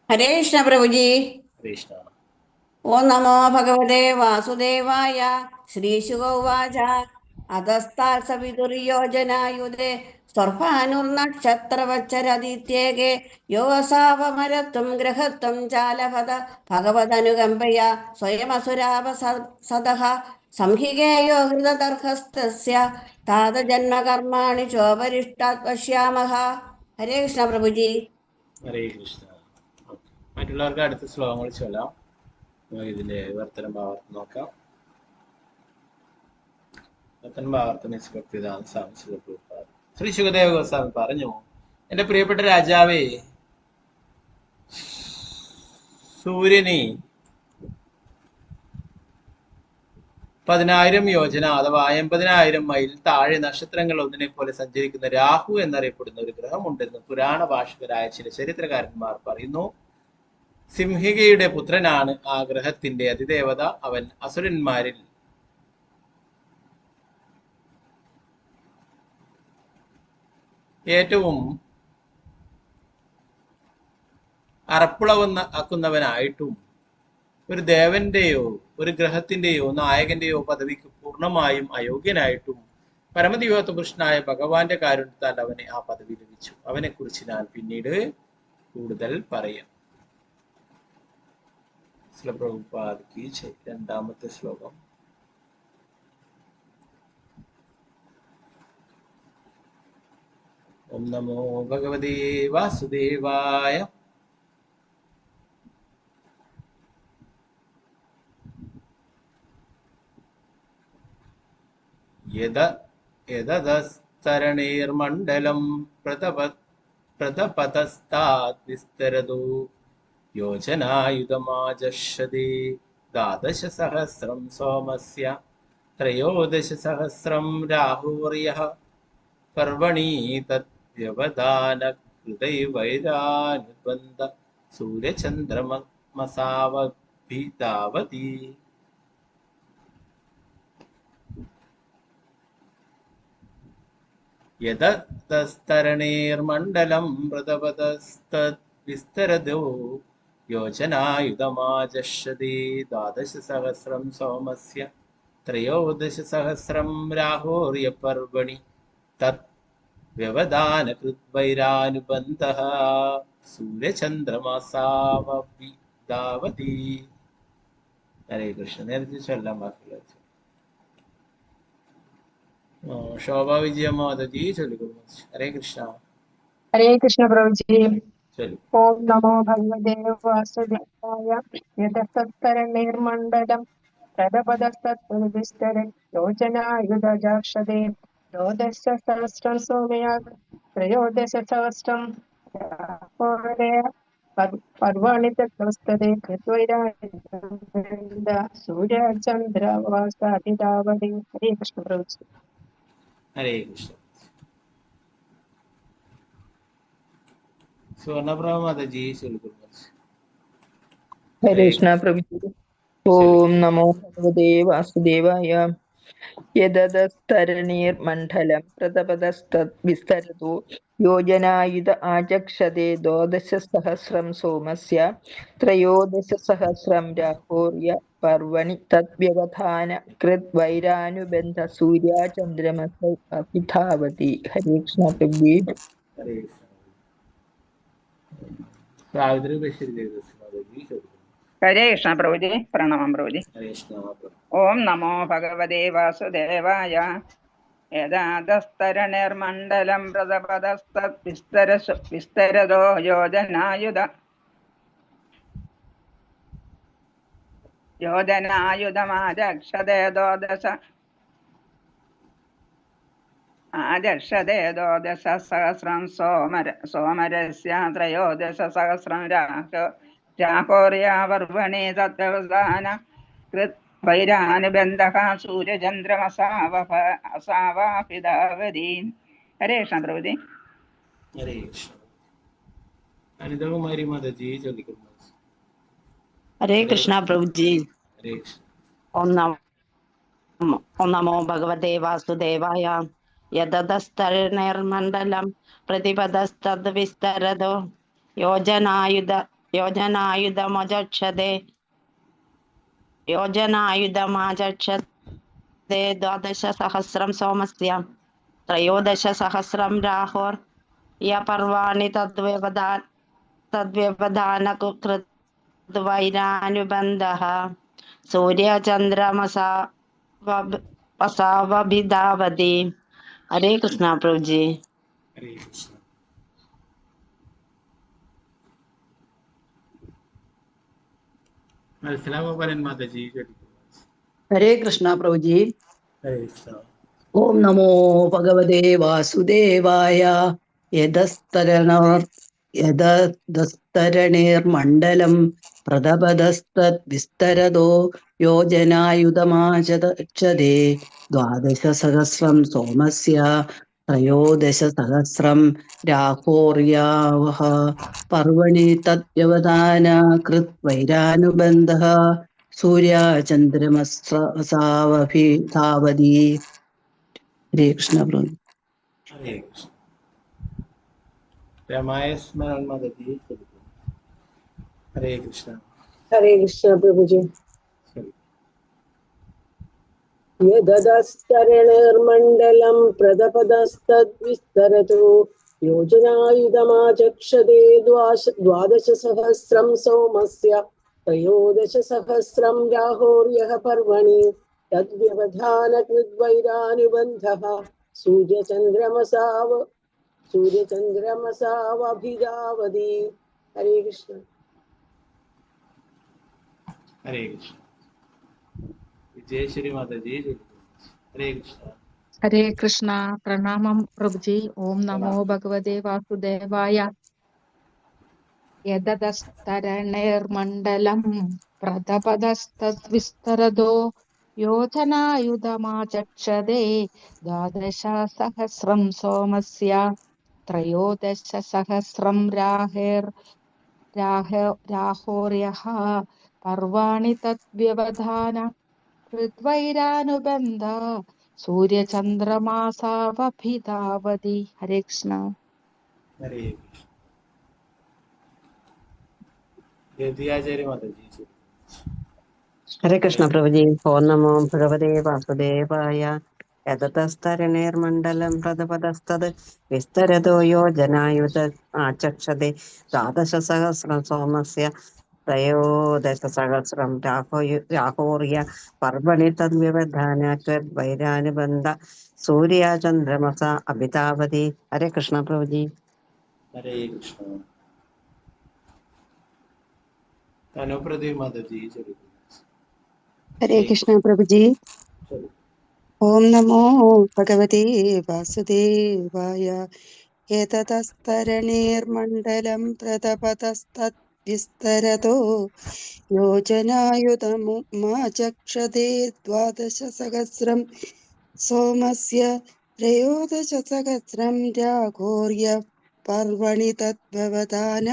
ഹരേ കൃഷ്ണ പ്രഭുജി. ഹരേ കൃഷ്ണ. ഓം നമോ ഭഗവതേ വാസുദേവായ. ശ്രീശുക ഉവാച അധസ്താത് സവിതുര്യോജനായുധേ സ്വർഭാനുർനക്ഷത്രവച്ചരദിത്യേകേ യോസാവമരത്വം ഗൃഹത്വം ചാലഭത ഭഗവതനുകമ്പയ സ്വയമസുരാവസതഃ സംഹികേയോ ഹൃദദർഹസ്തസ്യ താതജന്മകർമാണി ചോപരിഷ്ടാത് പശ്യാമഹ. ഹരേ കൃഷ്ണ പ്രഭുജി. ഹരേ കൃഷ്ണ. മറ്റുള്ളവർക്ക് അടുത്ത ശ്ലോകങ്ങൾ ചൊല്ലാം. ഇതിന്റെ വിവർത്തനം ഭാവാർത്ഥം നോക്കാം. ശ്രീ ശുകദേവ ഗോസ്വാമി പറഞ്ഞു, എന്റെ പ്രിയപ്പെട്ട രാജാവേ, സൂര്യനെ 10,000 യോജന അഥവാ 80,000 മൈൽ താഴെ നക്ഷത്രങ്ങൾ ഒന്നിനെ പോലെ സഞ്ചരിക്കുന്ന രാഹു എന്നറിയപ്പെടുന്ന ഒരു ഗ്രഹമുണ്ടെന്ന് പുരാണ ഭാഷകരായ ചില ചരിത്രകാരന്മാർ പറയുന്നു. സിംഹികയുടെ പുത്രനാണ് ആ ഗ്രഹത്തിന്റെ അതിദേവത. അവൻ അസുരന്മാരിൽ ഏറ്റവും അറപ്പുളവനായിട്ടും ഒരു ദേവന്റെയോ ഒരു ഗ്രഹത്തിന്റെയോ നായകന്റെയോ പദവിക്ക് പൂർണ്ണമായും അയോഗ്യനായിട്ടും പരമദിവ്യോത്ത പുരുഷനായ ഭഗവാന്റെ കാരുണ്യത്താൽ അവന് ആ പദവി ലഭിച്ചു. അവനെ കുറിച്ച് ഞാൻ പിന്നീട് കൂടുതൽ പറയാം. പ്രഭുപാദ് രണ്ടാമത്തെ ശ്ലോകം. ഓം നമോ ഭഗവതേ വാസുദേവായ. യദസ്തരണീർമണ്ഡലം പ്രതപതസ്താത് വിസ്തരതോ യോജനായുധമാജഷദേ 12,000 സോമസ്യ 13,000 രാഹുർയഃ പർവണി തദ്വ്യവധാന ഹൃദൈവൈരാനുബന്ധ സൂര്യചന്ദ്രമസാവഭിധാവതി. യദസ്തരണീർമണ്ഡലം പ്രതപതസ്തത് വിസ്തരതോ യോജനായുധമാജഷദേ 12,000 സോമസ്യ 13,000 രാഹോർയ പർവണി തത് വ്യവധാന കൃദ്വൈരാനുബന്ധഃ സൂര്യചന്ദ്രമസാവഭിധാവതി. ഹരേ കൃഷ്ണ. നേരത്തെ ചൊല്ലാൻ ബാക്കിയുള്ള ശോഭാ വിജയമാതജി ചൊല്ലിക്കൊള്ളു. ഹരേ കൃഷ്ണ. ഹരേ കൃഷ്ണ പ്രഭുജി. ചൊല്ലു. ഓം നമോ ഭഗവതേ വാസുദേവായ. യദസ്തരണീർമണ്ഡലം പ്രതപതസ്തദ്വിസ്തര യോജനായുധജാക്ഷതേ 12,000 സോമയാ 13,000 പർവാണി തദ്വസ്തരേ കൃത്വൈരാനുബന്ധ സൂര്യചന്ദ്രവാസാഭിധാവതി. ഹരേ കൃഷ്ണ പ്രഭുജി. ഹരേ കൃഷ്ണ. സ്വർണപ്രഭ മാതാജി ചൊല്ലിക്കൊള്ളു. ഹരേ കൃഷ്ണ പ്രഭുജി. ഓം നമോ ഭഗവതേ വാസുദേവായ. യദസ്തരണീർമണ്ഡലം പ്രതപതസ്തത് വിസ്തരതോ യോജനായുധ ആചക്ഷതേ 12,000 സോമസ്യ 13,000 രാഹോർയ പർവണി തദ്വ്യവധാന കൃദ്വൈരാനുബന്ധ സൂര്യാചന്ദ്രമസൗ അഭിധാവതി. ഹരേ കൃഷ്ണ പ്രഭുജി. ഹരേ കൃഷ്ണ. സാവിത്രി ബഷീർ ദേവദാസ് മാതാജി ചൊല്ലിക്കൊള്ളു. ഹരേ കൃഷ്ണ പ്രഭുജി. പ്രണാമം പ്രഭുജി. ഹരേ കൃഷ്ണ. ഓം നമോ ഭഗവതേ വാസുദേവായ. യദാദസ്തരണീർമണ്ഡലം പ്രതപതസ്തത് വിസ്തരതോ യോജനായുധമാചക്ഷതേ 12,000 സോമരസ്യ 13,000 രാഹോർയാവർവണി തദ്വ്യവധാന കൃദ്വൈരാനുബന്ധഃ സൂര്യചന്ദ്രമസാവഭിധാവതി. ഹരേ കൃഷ്ണ പ്രഭുജി. ഹരേ കൃഷ്ണ. അനിതകുമാരി മാതാജി ചൊല്ലിക്കൊള്ളു. ഹരേ കൃഷ്ണ പ്രഭുജി. ഹരേ കൃഷ്ണ. ഓം നമോ ഭഗവതേ വാസുദേവായ. യദസ്തരണീർമണ്ഡലം പ്രതിപതസ്തദ്വിസ്തരതോ യോജനായുധമജക്ഷതേ योजनायुधमाचक्षते 12,000 सोमस्य 13,000 राहोर् पर्वाणि तद्व्यवधानकृद्वैरानुबन्धः सूर्यचन्द्रमसावभिधावति. हरे कृष्णा प्रभु जी. हरे कृष्ण. മനസ്സിലാവാൻ മാതാജി. हरे कृष्णा प्रभु जी. हरे कृष्ण. ओम नमो भगवते वासुदेवाय. यदस्तरणेर्मण्डलं प्रदपदस्तद्विस्तरदो योजनायुधमाचक्षते 12,000 सोमस्य 13,000 राहोर्यावः पर्वणि तद्व्यवधान कृद्वैरानुबन्धः सूर्यचन्द्रमसावभिधावति. हरे कृष्ण प्रभु. हरे कृष्ण. रामाय स्मरण माताजी. हरे कृष्ण. हरे कृष्ण प्रभु जी. यदस्तरणेर्मण्डलं प्रदपदस्तद्विस्तरतो योजनायुधमाचक्षते 12,000 सोमस्य 13,000 राहोर्यः पर्वणि तद्व्यवधानकृद्वैरानुबन्धः सूर्यचन्द्रमसावभिधावति. हरे कृष्ण. हरे कृष्ण. विजयश्री माताजी. हरे कृष्ण. हरे कृष्ण. प्रणामं प्रभुजी. ओम नमो भगवते वासुदेवाय. यदस्तरणेर्मण्डलं प्रदपदस्तद्विस्तरदो योजनायुधमाचक्षते 12,000 सोमस्य 13,000 राहोर्यः पर्वाणि तद्व्यवधान कृद्वैरानुबन्ध सूर्यचन्द्रमासावभिधावति. हरे कृष्ण. हरे कृष्ण. यदुयाचार्य माताजी. हरे कृष्ण प्रभु जी. ओम नमो भगवते वासुदेवाय. यततस्तरणेर्मण्डलं प्रदपदस्तद् विस्तरतो योजनायुध आचक्षते 12,000 सोमस्य 13,000 राहोर्य पर्वणि तद्व्यवधान कृद्वैरानुबन्ध सूर्यचन्द्रमसा अभिधावति. हरे कृष्ण प्रभु जी. हरे कृष्ण. अनुप्रदेव माताजी. हरे कृष्ण प्रभु जी. ओम नमो भगवते वासुदेवाय. एततस्तरणेर्मण्डलं प्रतपतस्तद्विस्तरतो योजनायुधमाचक्षते 12,000 सोमस्य 13,000 राघोर्य पर्वणि तद्व्यवधान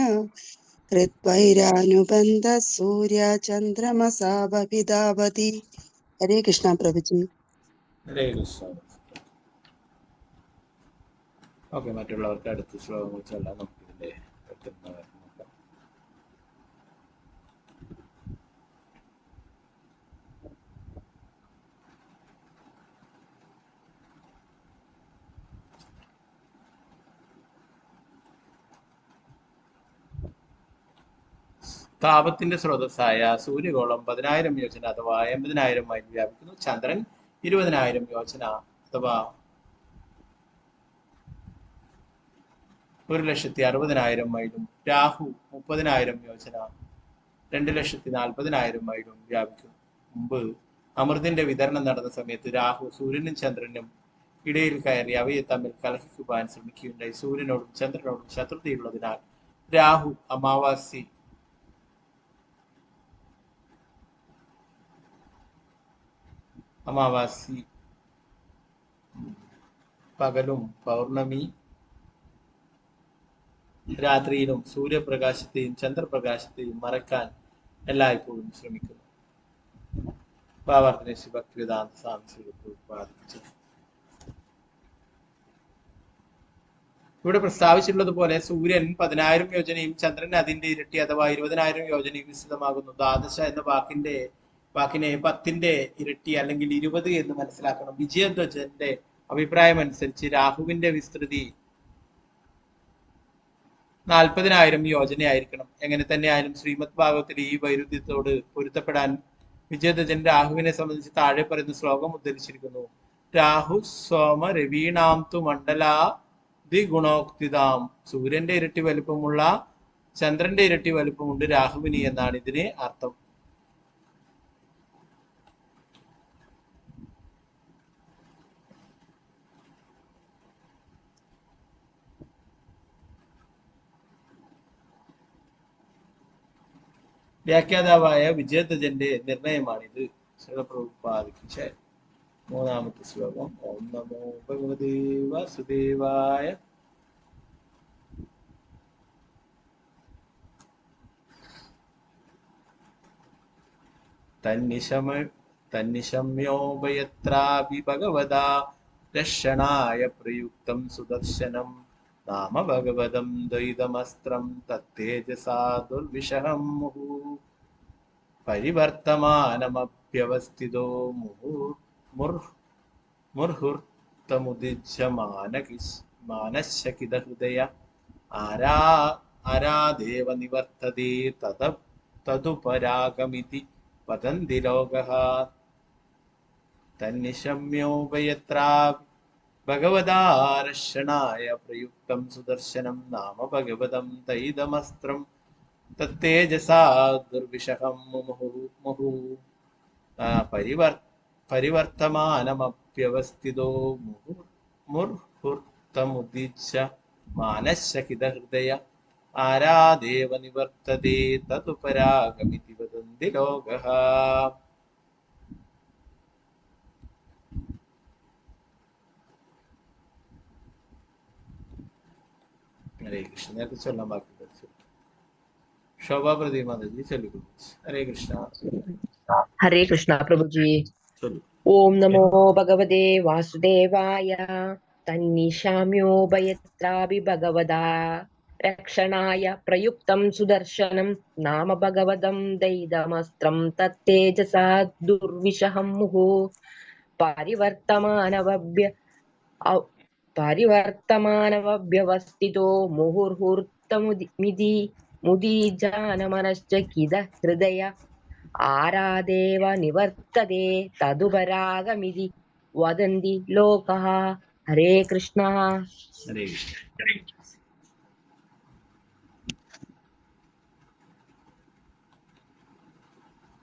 कृद्वैरानुबन्धः सूर्यचन्द्रमसावभिधावति. हरे कृष्ण प्रभु जी. हरे कृष्ण. ഓക്കെ, മറ്റുള്ളവർക്ക് അടുത്ത ശ്ലോകം വെച്ചെല്ലാം നമുക്കിതിന്റെ പെട്ടെന്ന് നോക്കാം. താപത്തിന്റെ സ്രോതസ്സായ സൂര്യഗോളം 10,000 യോജന അഥവാ 80,000 മൈൽ വ്യാപിക്കുന്നു. ചന്ദ്രൻ 20,000 യോജന അഥവാ 1,60,000 മൈലും രാഹു 30,000 യോജന 2,40,000 മൈലും വ്യാപിക്കുന്നു. മുമ്പ് അമൃതിന്റെ വിതരണം നടന്ന സമയത്ത് രാഹു സൂര്യനും ചന്ദ്രനും ഇടയിൽ കയറി അവയെ തമ്മിൽ കലഹിക്കുവാൻ ശ്രമിക്കുകയുണ്ടായി. സൂര്യനോടും ചന്ദ്രനോടും ശത്രുതയുള്ളതിനാൽ രാഹു അമാവാസി പകലും പൗർണമി രാത്രിയിലും സൂര്യപ്രകാശത്തെയും ചന്ദ്രപ്രകാശത്തെയും മറക്കാൻ എല്ലായ്പ്പോഴും ശ്രമിക്കുന്നു. ഭാവാർത്ഥന ശ്രീ ഭക്തിവേദാന്ത സ്വാമി ഉത്പാദിപ്പിച്ചു. ഇവിടെ പ്രസ്താവിച്ചിട്ടുള്ളതുപോലെ സൂര്യൻ 10,000 യോജനയും ചന്ദ്രൻ അതിന്റെ ഇരട്ടി അഥവാ 20,000 യോജനയും വിസ്തൃതമാകുന്നു. ദ്വാദശ എന്ന വാക്കിന്റെ വാക്കിനെ 10ന്റെ ഇരട്ടി അല്ലെങ്കിൽ 20 എന്ന് മനസ്സിലാക്കണം. വിജയധ്വജന്റെ അഭിപ്രായം അനുസരിച്ച് രാഹുവിന്റെ വിസ്തൃതി 40,000 യോജനയായിരിക്കണം. എങ്ങനെ തന്നെയായാലും ശ്രീമദ് ഭാഗവത്തിലെ ഈ വൈരുദ്ധ്യത്തോട് പൊരുത്തപ്പെടാൻ വിജയധ്വജൻ രാഹുവിനെ സംബന്ധിച്ച് താഴെ പറയുന്ന ശ്ലോകം ഉദ്ധരിച്ചിരിക്കുന്നു. രാഹു സോമ രവീണാം തു മണ്ഡലാ ദ്വിഗുണോക്തിതാം. സൂര്യന്റെ ഇരട്ടി വലുപ്പമുള്ള ചന്ദ്രന്റെ ഇരട്ടി വലുപ്പമുണ്ട് രാഹുവിന് എന്നാണ് ഇതിന് അർത്ഥം. വ്യാഖ്യാതാവായ വിജയധ്വജന്റെ നിർണയമാണിത്. പ്രഭുപാദിച്ച 3-ാമത്തെ ശ്ലോകം. ഓം നമോ ഭഗവതേ വാസുദേവായ. തന്നിശമ്യോഭയത്രാപി ഭഗവതാ രക്ഷണായ പ്രയുക്തം സുദർശനം നാമ ഭഗവതം ദ്വൈതമസ്ത്രം തത്തേജസാ ദുർവിഷഹം മുഹു പരിവർത്തമാനമഭ്യവസ്ഥിതോ മുർഹുർത്തമുദിജ്യമാനശകിതഹൃദയ ആരാദേവ നിവർത്തതേ തതുപരാഗമിതി വദന്തി ലോകഃ. തന്നിശമ്യോഭയത്രാ ഭഗവതാ രക്ഷണായ പ്രയുക്തം സുദർശനം നാമ ഭഗവതം തൈതമസ്ത്രം തത്തേജസാ ദുർവിഷഹം മുഹു പരിവർത്തമാനമപ്യവസ്ഥിതോ മുർഹുർത്തമുദിച്ഛ മാനശകിതഹൃദയ ആരാദേവ നിവർത്തതേ തതുപരാഗമിതി വദന്തി ലോകഃ. ഹരേ കൃഷ്ണ. നേരത്തെ ചൊല്ലാൻ ബാക്കി പഠിച്ചു. ശോഭാ പ്രതിമാതാജി ചൊല്ലിക്കൊള്ളു. ഹരേ കൃഷ്ണ. ഹരേ കൃഷ്ണ പ്രഭുജി. ഓം നമോ ഭഗവതേ വാസുദേവായ. തന്നിശാമ്യോഭയത്രാപി ഭഗവതാ രക്ഷണായ പ്രയുക്തം സുദർശനം നാമ ഭഗവതം ദൈതമസ്ത്രം തത്തേജസാ ദുർവിഷഹം മുഹു പരിവർത്തമാനവഭ്യവസ്ഥിതോ മുഹുർഹൂർത്തമുദിമിതി മുദീജാനമനശ്ചകിത ഹൃദയ ആരാദേവ നിവർത്തതേ തതുപരാഗമിതി വദന്തി ലോകഃ. ഹരേ കൃഷ്ണ. ഹരേ കൃഷ്ണ.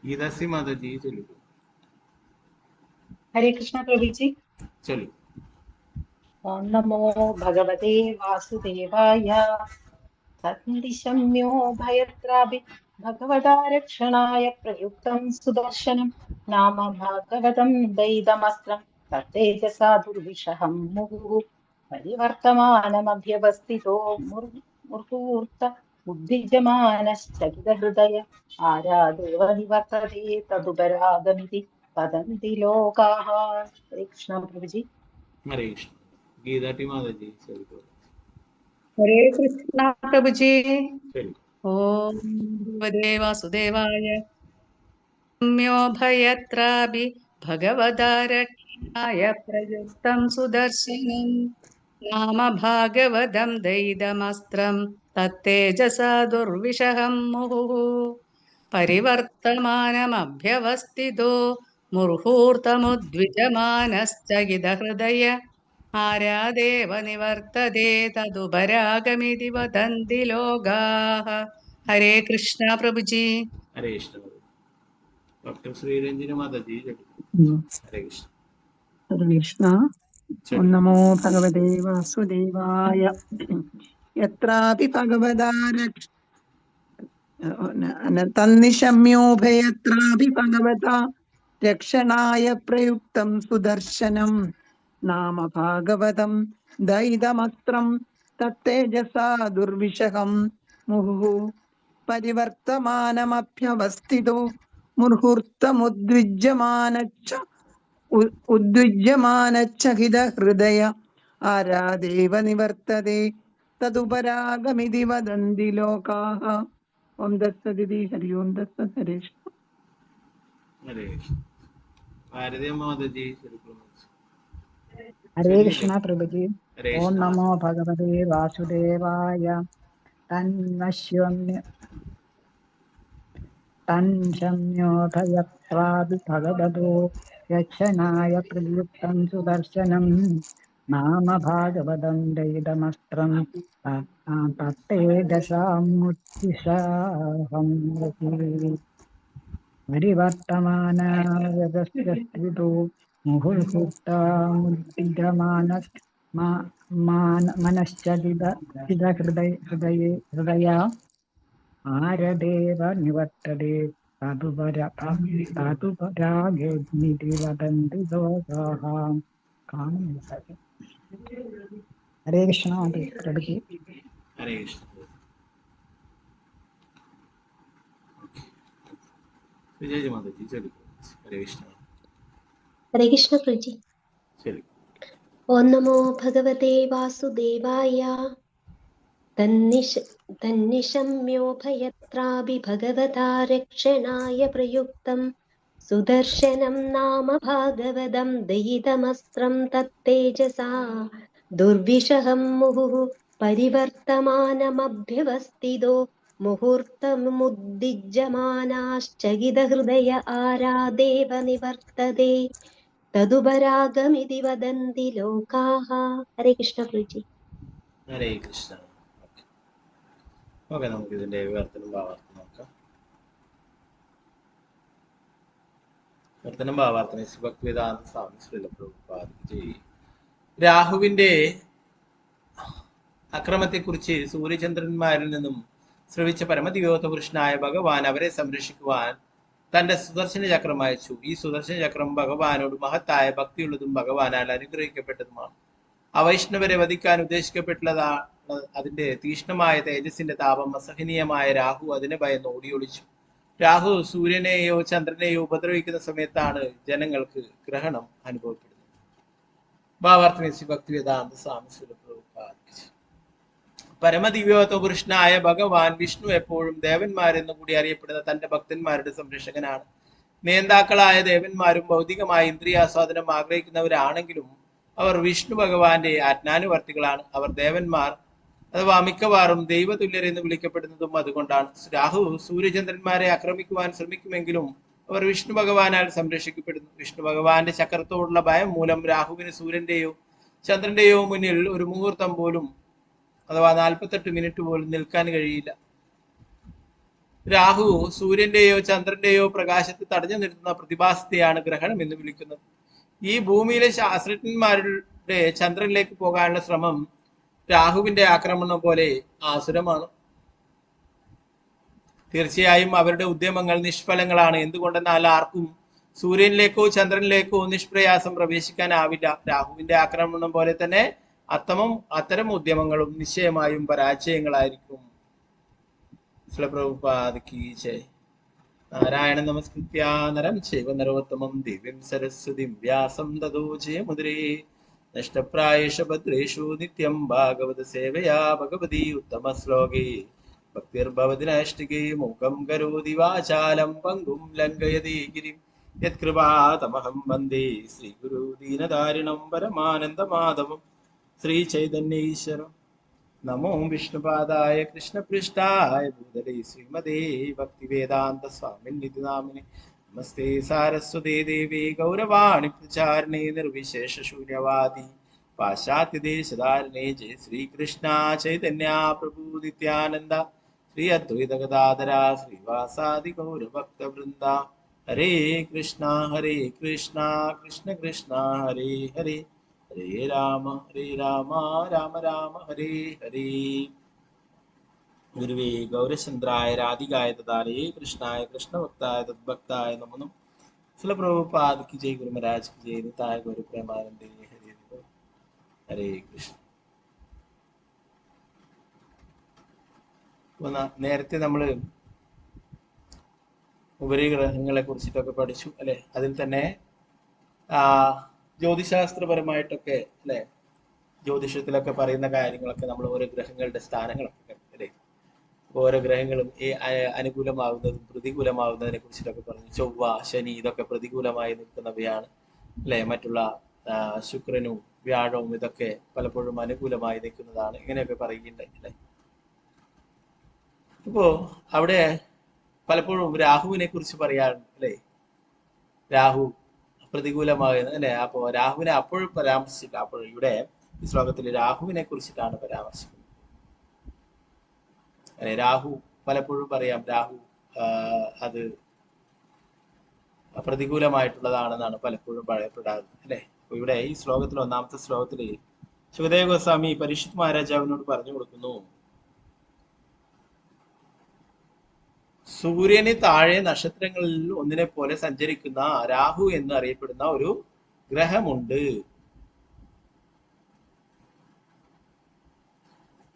ഗീതാസി മാതാജി ചൊല്ലു. ഹരേ കൃഷ്ണ പ്രഭുജി. ചൊല്ലു. ഓം നമോ ഭഗവതേ വാസുദേവായ. തന്നിശമ്യോ ഭയത്രാപി ഭഗവതാ രക്ഷണായ പ്രയുക്തം സുദർശനം നാമ ഭാഗവതം ദൈതമസ്ത്രം തത്തേജസാ ദുർവിഷഹം മുഹു പരിവർത്തമാനമഭ്യവസ്ഥിതോ മുഹൂർത്ത ഉദ്ധിജമാനശ്ചകിതഹൃദയ ആരാദേവ നിവർത്തതേ തതുപരാഗമിതി വദന്തി ലോകാഃ. ഹരേ കൃഷ്ണ പ്രഭുജി. ഹരേ കൃഷ്ണ. ഗീതാട്ടി മാതാജി ചൊല്ലിക്കൊള്ളു. ഹരേ കൃഷ്ണ പ്രഭുജി. ശരി. ഓം ഭഗവതേ വാസുദേവായ. ഭയത്രാപി ഭഗവതാ രക്ഷണായ പ്രയുക്തം സുദർശനം നാമ ഭാഗവതം ദൈതമസ്ത്രം തത്തേജസാ ദുർവിഷഹം മുഹു പരിവർത്തമാനമഭ്യവസ്ഥിതോ മുഹൂർത്തമുദ്വിജമാനശ്ചകിതഹൃദയ ആരാദേവ നിവർത്തതേ തതുപരാഗമിതി വദന്തി ലോകാഃ. ഹരേ കൃഷ്ണ പ്രഭുജി. ഹരേ കൃഷ്ണ. ഡോക്ടർ ശ്രീരഞ്ജന മാതാജി ചൊല്ലു. ഹരേ കൃഷ്ണ. ഹരേ കൃഷ്ണ. ഓം നമോ ഭഗവതേ വാസുദേവായ. യത്രാപി ഭഗവതാ തന്നിശമ്യോഭയത്രാപി ഭഗവതാ രക്ഷണായ പ്രയുക്തം സുദർശനം നാമ ഭാഗവതം ദൈതമസ്ത്രം തത്തേജസാ ദുർവിഷഹം മുഹു പരിവർത്തമാനമഭ്യവസ്ഥിതോ ഉദ്വിജ്യമാനച്ഛകിതഹൃദയ ആരാദേവ നിവർത്തതേ തതുപരാഗമിതി വദന്തി ലോകാഃ. ഓം തത്സദിതി. ഹരി ഓം തത്സത്. ഹരേ കൃഷ്ണ. ഹരേ കൃഷ്ണ. ഭാരതീയ മാതാജി ഹരേ കൃഷ്ണ പ്രഭുജി. ഹരേ ഓം കൃഷ്ണ. നമോ ഭഗവതേ വാസുദേവായ. തന്മശ്വമ്യ തൻശമ്യോഭയത്രാദി ഭഗവതോ രക്ഷനായ പ്രയുക്തം സുദർശനം നാമ ഭാഗവതം ദൈതമസ്ത്രം തത്തേജസാമുദ്ദിശാഹം പരിവർത്തമാനോ മുഹുർഹുത്താമുദ്ദിതമാനസ് മനശ്ചിത ഹൃദയ ആരദേവ നിവർത്തതേ തതുപരാഗേതി വദന്തി ലോകാഃ. ഹരേ കൃഷ്ണ പ്രഭുജി. ഹരേ കൃഷ്ണ. വിജയജി മാതാജി ചൊല്ലി. ഹരേ കൃഷ്ണ. ഹരേ കൃഷ്ണ പ്രഭുജി. ശരി. ഓം നമോ ഭഗവതേ വാസുദേവായ. തന്നിശമ്യോഭയത്രാപി ഭഗവതാ രക്ഷണായ പ്രയുക്തം സുദർശനം നാമ ഭാഗവതം ദയിതമസ്ത്രം തത്തേജസാ ദുർവിഷഹം മുഹുഃ പരിവർത്തമാനമഭ്യവസ്ഥിതോ മുഹൂർത്തമുദ്ദിജ്യമാനാശ്ചകിതഹൃദയ ആരാദേവ നിവർത്തതേ തതുപരാഗമിതി വദന്തി ലോകാഃ. ഹരേ കൃഷ്ണ പ്രഭുജി. ഹരേ കൃഷ്ണ. ഓക്കെ, നമുക്ക് ഇതിന്റെ വിവർത്തനം ഭാവാർത്ഥം നോക്കാം. വിവർത്തനം ഭാവാർത്ഥം ഭക്തിവേദാന്ത സ്വാമി ശ്രീല പ്രഭുപാദി. രാഹുവിന്റെ അക്രമത്തെക്കുറിച്ച് സൂര്യചന്ദ്രന്മാരിൽ നിന്നും ശ്രവിച്ച പരമദിവ്യോത്ത പുരുഷനായ ഭഗവാൻ അവരെ സംരക്ഷിക്കുവാൻ തന്റെ സുദർശന ചക്രം അയച്ചു. ഈ സുദർശന ചക്രം ഭഗവാനോട് മഹത്തായ ഭക്തിയുള്ളതും ഭഗവാനാൽ അനുഗ്രഹിക്കപ്പെട്ടതുമാണ്. അവൈഷ്ണവരെ വധിക്കാൻ ഉദ്ദേശിക്കപ്പെട്ടുള്ളതാണ്. അതിന്റെ തീഷ്ണമായ തേജസ്സിന്റെ താപം അസഹനീയമായ രാഹു അതിനെ ഭയന്ന് ഓടിയൊളിച്ചു. രാഹു സൂര്യനെയോ ചന്ദ്രനെയോ ഉപദ്രവിക്കുന്ന സമയത്താണ് ജനങ്ങൾക്ക് ഗ്രഹണം അനുഭവപ്പെടുന്നത്. ഭാവാർത്ഥം ഭക്തിവേദാന്ത സ്വാമി ശ്രീല പ്രഭുപാദി. പരമദിവ്യോത്ത പുരുഷനായ ഭഗവാൻ വിഷ്ണു എപ്പോഴും ദേവന്മാരെന്നു കൂടി അറിയപ്പെടുന്ന തന്റെ ഭക്തന്മാരുടെ സംരക്ഷകനാണ്. നേതാക്കളായ ദേവന്മാരും ഭൗതികമായ ഇന്ദ്രിയാസ്വാദനം ആഗ്രഹിക്കുന്നവരാണെങ്കിലും അവർ വിഷ്ണു ഭഗവാന്റെ ആജ്ഞാനുവർത്തികളാണ്. അവർ ദേവന്മാർ അഥവാ മിക്കവാറും ദൈവതുല്യരെന്ന് വിളിക്കപ്പെടുന്നതും അതുകൊണ്ടാണ്. രാഹു സൂര്യചന്ദ്രന്മാരെ ആക്രമിക്കുവാൻ ശ്രമിക്കുമെങ്കിലും അവർ വിഷ്ണു ഭഗവാനാൽ സംരക്ഷിക്കപ്പെടുന്നു. വിഷ്ണു ഭഗവാന്റെ ചക്രത്തോടുള്ള ഭയം മൂലം രാഹുവിന് സൂര്യന്റെയോ ചന്ദ്രന്റെയോ മുന്നിൽ ഒരു മുഹൂർത്തം പോലും അഥവാ 48 മിനിറ്റ് പോലും നിൽക്കാൻ കഴിയില്ല. രാഹു സൂര്യന്റെയോ ചന്ദ്രന്റെയോ പ്രകാശത്തെ തടഞ്ഞു നിർത്തുന്ന പ്രതിഭാസത്തെയാണ് ഗ്രഹണം എന്ന് വിളിക്കുന്നത്. ഈ ഭൂമിയിലെ ശാസ്ത്രജ്ഞന്മാരുടെ ചന്ദ്രനിലേക്ക് പോകാനുള്ള ശ്രമം രാഹുവിന്റെ ആക്രമണം പോലെ ആസുരമാണ്. തീർച്ചയായും അവരുടെ ഉദ്യമങ്ങൾ നിഷ്ഫലങ്ങളാണ്. എന്തുകൊണ്ടെന്നാൽ ആർക്കും സൂര്യനിലേക്കോ ചന്ദ്രനിലേക്കോ നിഷ്പ്രയാസം പ്രവേശിക്കാനാവില്ല. രാഹുവിന്റെ ആക്രമണം പോലെ തന്നെ അത്തരം ഉദ്യമങ്ങളും നിശ്ചയമായും പരാജയങ്ങളായിരിക്കും. നാരായണ നമസ്കൃത്യ നരം ചൈവ നരോത്തമം ദിവ്യം സരസ്വതിം വ്യാസം തതോ ജയമുദ്രേ നഷ്ടപ്രായേഷ ഭദ്രേഷു നിത്യം ഭാഗവത സേവയാ ഭഗവതി ഉത്തമ ശ്ലോകേ ഭക്തിർഭവതി നൈഷ്ഠികേ മൂകം കരോതി വാചാലം പങ്കും ലംഘയതി ഗിരിം യത്കൃപാതമഹം വന്ദേ ശ്രീഗുരു ദീനധാരിണം പരമാനന്ദമാധവം ശ്രീചൈതന്യേശ്വരം. നമോ വിഷ്ണുപാദായ കൃഷ്ണപൃഷ്ഠായ ഭൂതലേ ശ്രീമതേ ഭക്തിവേദാന്ത സ്വാമിനിധി നാമിനെ നമസ്തേ സാരസ്വതേ ദേവി ഗൗരവാണി പ്രചാരണേ നിർവിശേഷ ശൂന്യവാദി പാശ്ചാത്യദേശധാരണേ ജയ ശ്രീകൃഷ്ണ ചൈതന്യ പ്രഭു നിത്യാനന്ദ ശ്രീ അദ്വൈത ഗദാധര ശ്രീവാസാദി ഗൗരഭക്തവൃന്ദ. ഹരേ കൃഷ്ണ കൃഷ്ണ കൃഷ്ണ ഹരേ ഹരേ ഹരേ രാമ രാമ രാമ ഹരേ ഹരേ. ഗുരുവേ ഗൗരചന്ദ്രായ രാധികായ തദാലയേ കൃഷ്ണായ കൃഷ്ണഭക്തായ തദ്ഭക്തായ നമോ നമഃ. ശ്രീല പ്രഭുപാദ് കി ജയ്, ഗുരു മഹാരാജ് കി ജയ്, നിതായ ഗൗര പ്രേമാനന്ദേ ഹരേ ഹരേ കൃഷ്ണ. നേരത്തെ നമ്മള് ഉപരിഗ്രഹങ്ങളെ കുറിച്ചിട്ടൊക്കെ പഠിച്ചു അല്ലെ. അതിൽ തന്നെ ജ്യോതിശാസ്ത്രപരമായിട്ടൊക്കെ അല്ലെ, ജ്യോതിഷത്തിലൊക്കെ പറയുന്ന കാര്യങ്ങളൊക്കെ നമ്മൾ ഓരോ ഗ്രഹങ്ങളുടെ സ്ഥാനങ്ങളൊക്കെ അല്ലെ. ഓരോ ഗ്രഹങ്ങളും ഈ അനുകൂലമാകുന്നതും പ്രതികൂലമാകുന്നതിനെ കുറിച്ചിട്ടൊക്കെ പറഞ്ഞു. ചൊവ്വ, ശനി ഇതൊക്കെ പ്രതികൂലമായി നിൽക്കുന്നവയാണ് അല്ലെ. മറ്റുള്ള ശുക്രനും വ്യാഴവും ഇതൊക്കെ പലപ്പോഴും അനുകൂലമായി നിൽക്കുന്നതാണ്. ഇങ്ങനെയൊക്കെ പറയുകയുണ്ടായി അല്ലെ. ഇപ്പോ അവിടെ പലപ്പോഴും രാഹുവിനെ കുറിച്ച് പറയാറുണ്ട് അല്ലെ. രാഹു പ്രതികൂലമാകുന്നത് അല്ലെ. അപ്പോ രാഹുവിനെ അപ്പോഴും പരാമർശിച്ചില്ല. അപ്പോൾ ഇവിടെ ഈ ശ്ലോകത്തിൽ രാഹുവിനെ കുറിച്ചിട്ടാണ് പരാമർശിക്കുന്നത്. അല്ലെ, രാഹു പലപ്പോഴും പറയാം രാഹു അത് പ്രതികൂലമായിട്ടുള്ളതാണെന്നാണ് പലപ്പോഴും പറയപ്പെടാറുള്ളത് അല്ലെ. അപ്പൊ ഇവിടെ ഈ ശ്ലോകത്തിൽ, ഒന്നാമത്തെ ശ്ലോകത്തിൽ ശുകദേവ ഗോസ്വാമി പരീക്ഷിത് മഹാരാജാവിനോട് പറഞ്ഞു കൊടുക്കുന്നു, സൂര്യന് താഴെ നക്ഷത്രങ്ങളിൽ ഒന്നിനെ പോലെ സഞ്ചരിക്കുന്ന രാഹു എന്ന് അറിയപ്പെടുന്ന ഒരു ഗ്രഹമുണ്ട്.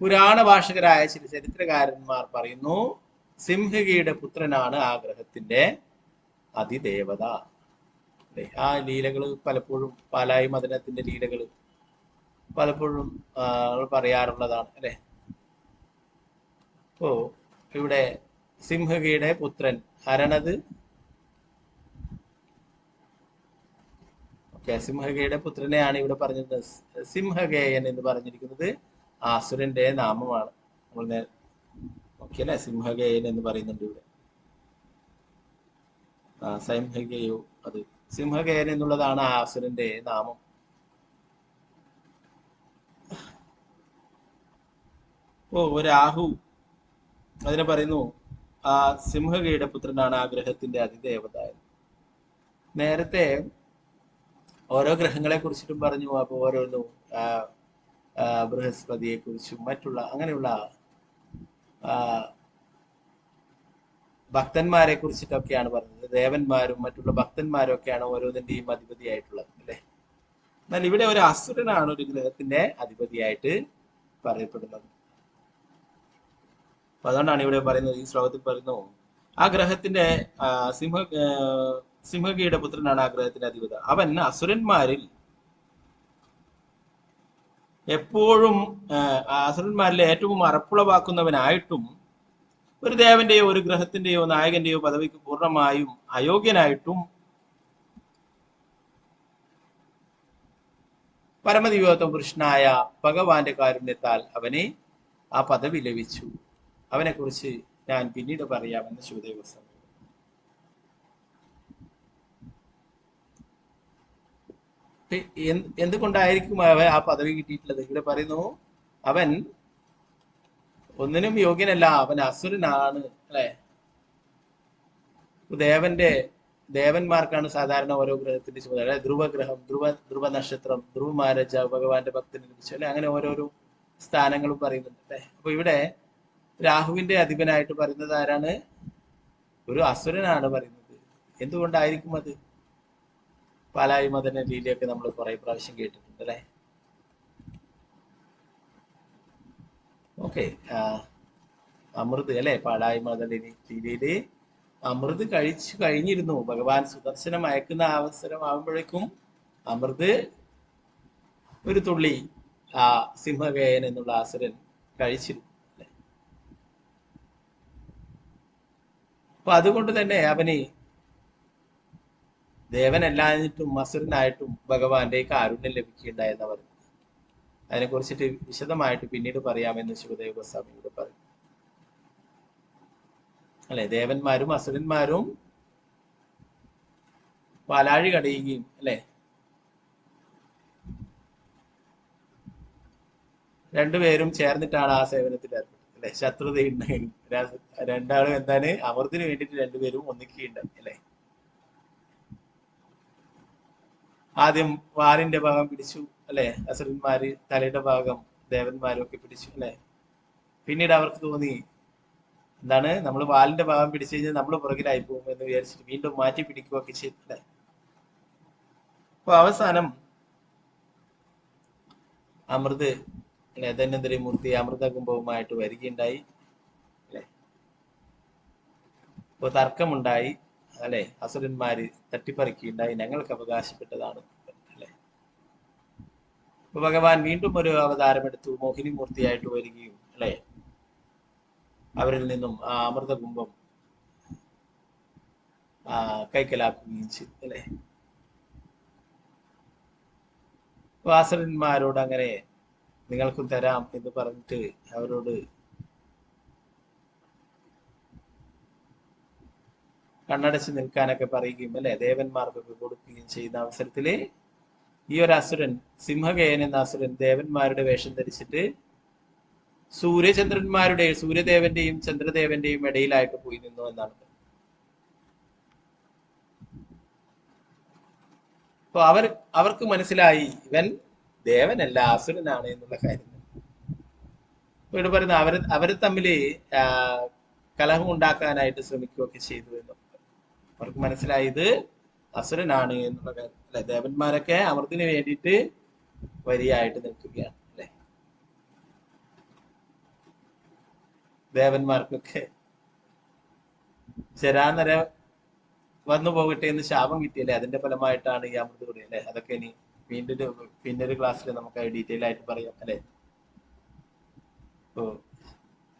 പുരാണ ഭാഷകരായ ചില ചരിത്രകാരന്മാർ പറയുന്നു സിംഹകിയുടെ പുത്രനാണ് ആ ഗ്രഹത്തിന്റെ അതിദേവത. ആ ലീലകൾ പലപ്പോഴും പാലായി മദനത്തിന്റെ ലീലകൾ പലപ്പോഴും പറയാറുള്ളതാണ് അല്ലെ. അപ്പോ ഇവിടെ സിംഹകിയുടെ പുത്രൻ ഹരണത്, സിംഹകയുടെ പുത്രനെയാണ് ഇവിടെ പറഞ്ഞത്. സിംഹകേയൻ എന്ന് പറഞ്ഞിരിക്കുന്നത് അസുരന്റെ നാമമാണ്. നമ്മൾ നോക്കിയല്ലേ, സിംഹകേയൻ എന്ന് പറയുന്നുണ്ട് ഇവിടെ. സിംഹകേയോ, അത് സിംഹകേയൻ എന്നുള്ളതാണ് ആ അസുരന്റെ നാമം. രാഹു അതിനെ പറയുന്നു ആ സിംഹകയുടെ പുത്രനാണ് ആ ഗ്രഹത്തിന്റെ അതിദേവത. നേരത്തെ ഓരോ ഗ്രഹങ്ങളെ കുറിച്ചിട്ടും പറഞ്ഞു. അപ്പൊ ഓരോന്നും ബൃഹസ്പതിയെ കുറിച്ചും മറ്റുള്ള അങ്ങനെയുള്ള ഭക്തന്മാരെ കുറിച്ചിട്ടൊക്കെയാണ് പറഞ്ഞത്. ദേവന്മാരും മറ്റുള്ള ഭക്തന്മാരും ഒക്കെയാണ് ഓരോന്നിന്റെയും അധിപതിയായിട്ടുള്ളത് അല്ലെ. എന്നാൽ ഇവിടെ ഒരു അസുരനാണ് ഒരു ഗ്രഹത്തിന്റെ അധിപതിയായിട്ട് പറയപ്പെടുന്നത്. അപ്പൊ അതുകൊണ്ടാണ് ഇവിടെ പറയുന്നത്, ഈ ശ്ലോകത്തിൽ പറയുന്നു ആ ഗ്രഹത്തിന്റെ സിംഹകിയുടെ പുത്രനാണ് ആ ഗ്രഹത്തിന്റെ അധിപതി. അവൻ അസുരന്മാരിൽ എപ്പോഴും അസുരന്മാരിലെ ഏറ്റവും അറപ്പുളവാക്കുന്നവനായിട്ടും ഒരു ദേവന്റെയോ ഒരു ഗ്രഹത്തിന്റെയോ നായകന്റെയോ പദവിക്ക് പൂർണ്ണമായും അയോഗ്യനായിട്ടും പരമദിവ്യോത്തമ പുരുഷനായ ഭഗവാന്റെ കാരുണ്യത്താൽ അവനെ ആ പദവി ലഭിച്ചു. അവനെ കുറിച്ച് ഞാൻ പിന്നീട് പറയാമെന്ന് ശുകദേവ ഗോസ്വാമി. എന്തുകൊണ്ടായിരിക്കും ആ പദവി കിട്ടിയിട്ടുള്ളത്? ഇവിടെ പറയുന്നു അവൻ ഒന്നിനും യോഗ്യനല്ല, അവൻ അസുരനാണ് അല്ലെ. ദേവന്മാർക്കാണ് സാധാരണ ഓരോ ഗ്രഹത്തിന്റെ ചുമതല. ധ്രുവഗ്രഹം, ധ്രുവ നക്ഷത്രം, ധ്രുവ മഹാരാജാവ് ഭഗവാന്റെ ഭക്തന് ലഭിച്ചു അല്ലെ. അങ്ങനെ ഓരോരോ സ്ഥാനങ്ങളും പറയുന്നുണ്ട് അല്ലെ. അപ്പൊ ഇവിടെ രാഹുവിന്റെ അധിപനായിട്ട് പറയുന്നത് ആരാണ്? ഒരു അസുരനാണ് പറയുന്നത്. എന്തുകൊണ്ടായിരിക്കും അത്? പാലായി മദന ലീലയൊക്കെ നമ്മൾ കുറെ പ്രാവശ്യം കേട്ടിട്ടുണ്ട് അല്ലെ. ഓക്കെ, അമൃത് അല്ലെ, പാലായി മദന ലീലയില് അമൃത് കഴിച്ചു കഴിഞ്ഞിരുന്നു. ഭഗവാൻ സുദർശനം അയക്കുന്ന അവസരമാകുമ്പോഴേക്കും അമൃത് ഒരു തുള്ളി ആ സിംഹകേയൻ എന്നുള്ള അസുരൻ കഴിച്ചിരുന്നു. അപ്പൊ അതുകൊണ്ട് തന്നെ അവന് ദേവനല്ലാഞ്ഞിട്ടും അസുരനായിട്ടും ഭഗവാന്റെ കാരുണ്യം ലഭിക്കുകയുണ്ടായെന്ന് പറഞ്ഞു. അതിനെ കുറിച്ചിട്ട് വിശദമായിട്ട് പിന്നീട് പറയാമെന്ന് ശുകദേവ ഗോസ്വാമിയോട് പറയും അല്ലെ. ദേവന്മാരും അസുരന്മാരും പാലാഴി കടയുകയും അല്ലെ, രണ്ടുപേരും ചേർന്നിട്ടാണ് ആ സേവനത്തിൽ ഏർപ്പെട്ടത് അല്ലെ. ശത്രുതയുണ്ടെങ്കിൽ രണ്ടാളും എന്താണ് അമൃതിന് വേണ്ടിയിട്ട് രണ്ടുപേരും ഒന്നിക്കുകയുണ്ടായി അല്ലെ. ആദ്യം വാലിന്റെ ഭാഗം പിടിച്ചു അല്ലെ അസുരന്മാര്, തലയുടെ ഭാഗം ദേവന്മാരും ഒക്കെ പിടിച്ചു അല്ലെ. പിന്നീട് അവർക്ക് തോന്നി എന്താണ്, നമ്മൾ വാലിന്റെ ഭാഗം പിടിച്ചു കഴിഞ്ഞാൽ നമ്മൾ പുറകിലായി പോകും എന്ന് വിചാരിച്ചിട്ട് വീണ്ടും മാറ്റി പിടിക്കുകയൊക്കെ ചെയ്തില്ലേ. അപ്പൊ അവസാനം അമൃത് അല്ലെ ധന്വന്തരി മൂർത്തി അമൃതകുംഭവുമായിട്ട് വരികയുണ്ടായി അല്ലെ. ഇപ്പൊ തർക്കമുണ്ടായി അല്ലെ. അസുരന്മാര് തട്ടിപ്പറിക്കുകയുണ്ടായി, ഞങ്ങൾക്ക് അവകാശപ്പെട്ടതാണ് അല്ലെ. ഇപ്പൊ ഭഗവാൻ വീണ്ടും ഒരു അവതാരമെടുത്തു, മോഹിനി മൂർത്തിയായിട്ട് വരികയും അല്ലെ. അവരിൽ നിന്നും ആ അമൃതകുംഭം കൈക്കലാക്കുകയും ചെയ്തു അല്ലെ. അസുരന്മാരോട് അങ്ങനെ നിങ്ങൾക്കും തരാം എന്ന് പറഞ്ഞിട്ട് അവരോട് കണ്ണടച്ച് നിൽക്കാനൊക്കെ പറയുകയും അല്ലെ ദേവന്മാർക്കൊക്കെ കൊടുക്കുകയും ചെയ്യുന്ന അവസരത്തില് ഈ ഒരു അസുരൻ, സിംഹകേയൻ എന്ന അസുരൻ ദേവന്മാരുടെ വേഷം ധരിച്ചിട്ട് സൂര്യദേവന്റെയും ചന്ദ്രദേവന്റെയും ഇടയിലായിട്ട് പോയി നിന്നു എന്നാണ്. അപ്പൊ അവർക്ക് മനസ്സിലായി ഇവൻ ദേവനല്ല അസുരനാണ് എന്നുള്ള കാര്യം. ഇവിടെ പറയുന്ന അവര് തമ്മില് കലഹം ഉണ്ടാക്കാനായിട്ട് ശ്രമിക്കുകയൊക്കെ ചെയ്തു എന്ന് അവർക്ക് മനസ്സിലായി ഇത് അസുരനാണ് എന്നുള്ള കാര്യം അല്ലെ. ദേവന്മാരൊക്കെ അമൃതിന് വേണ്ടിയിട്ട് വരിയായിട്ട് നിൽക്കുകയാണ് അല്ലെ. ദേവന്മാർക്കൊക്കെ ജരാനര വന്നു പോകട്ടെ എന്ന് ശാപം കിട്ടിയല്ലേ, അതിന്റെ ഫലമായിട്ടാണ് ഈ അമൃത് കൂടി അല്ലെ. അതൊക്കെ ഇനി പിന്നൊരു ക്ലാസ്സിൽ നമുക്ക് ഡീറ്റെയിൽ ആയിട്ട് പറയാം അല്ലെ.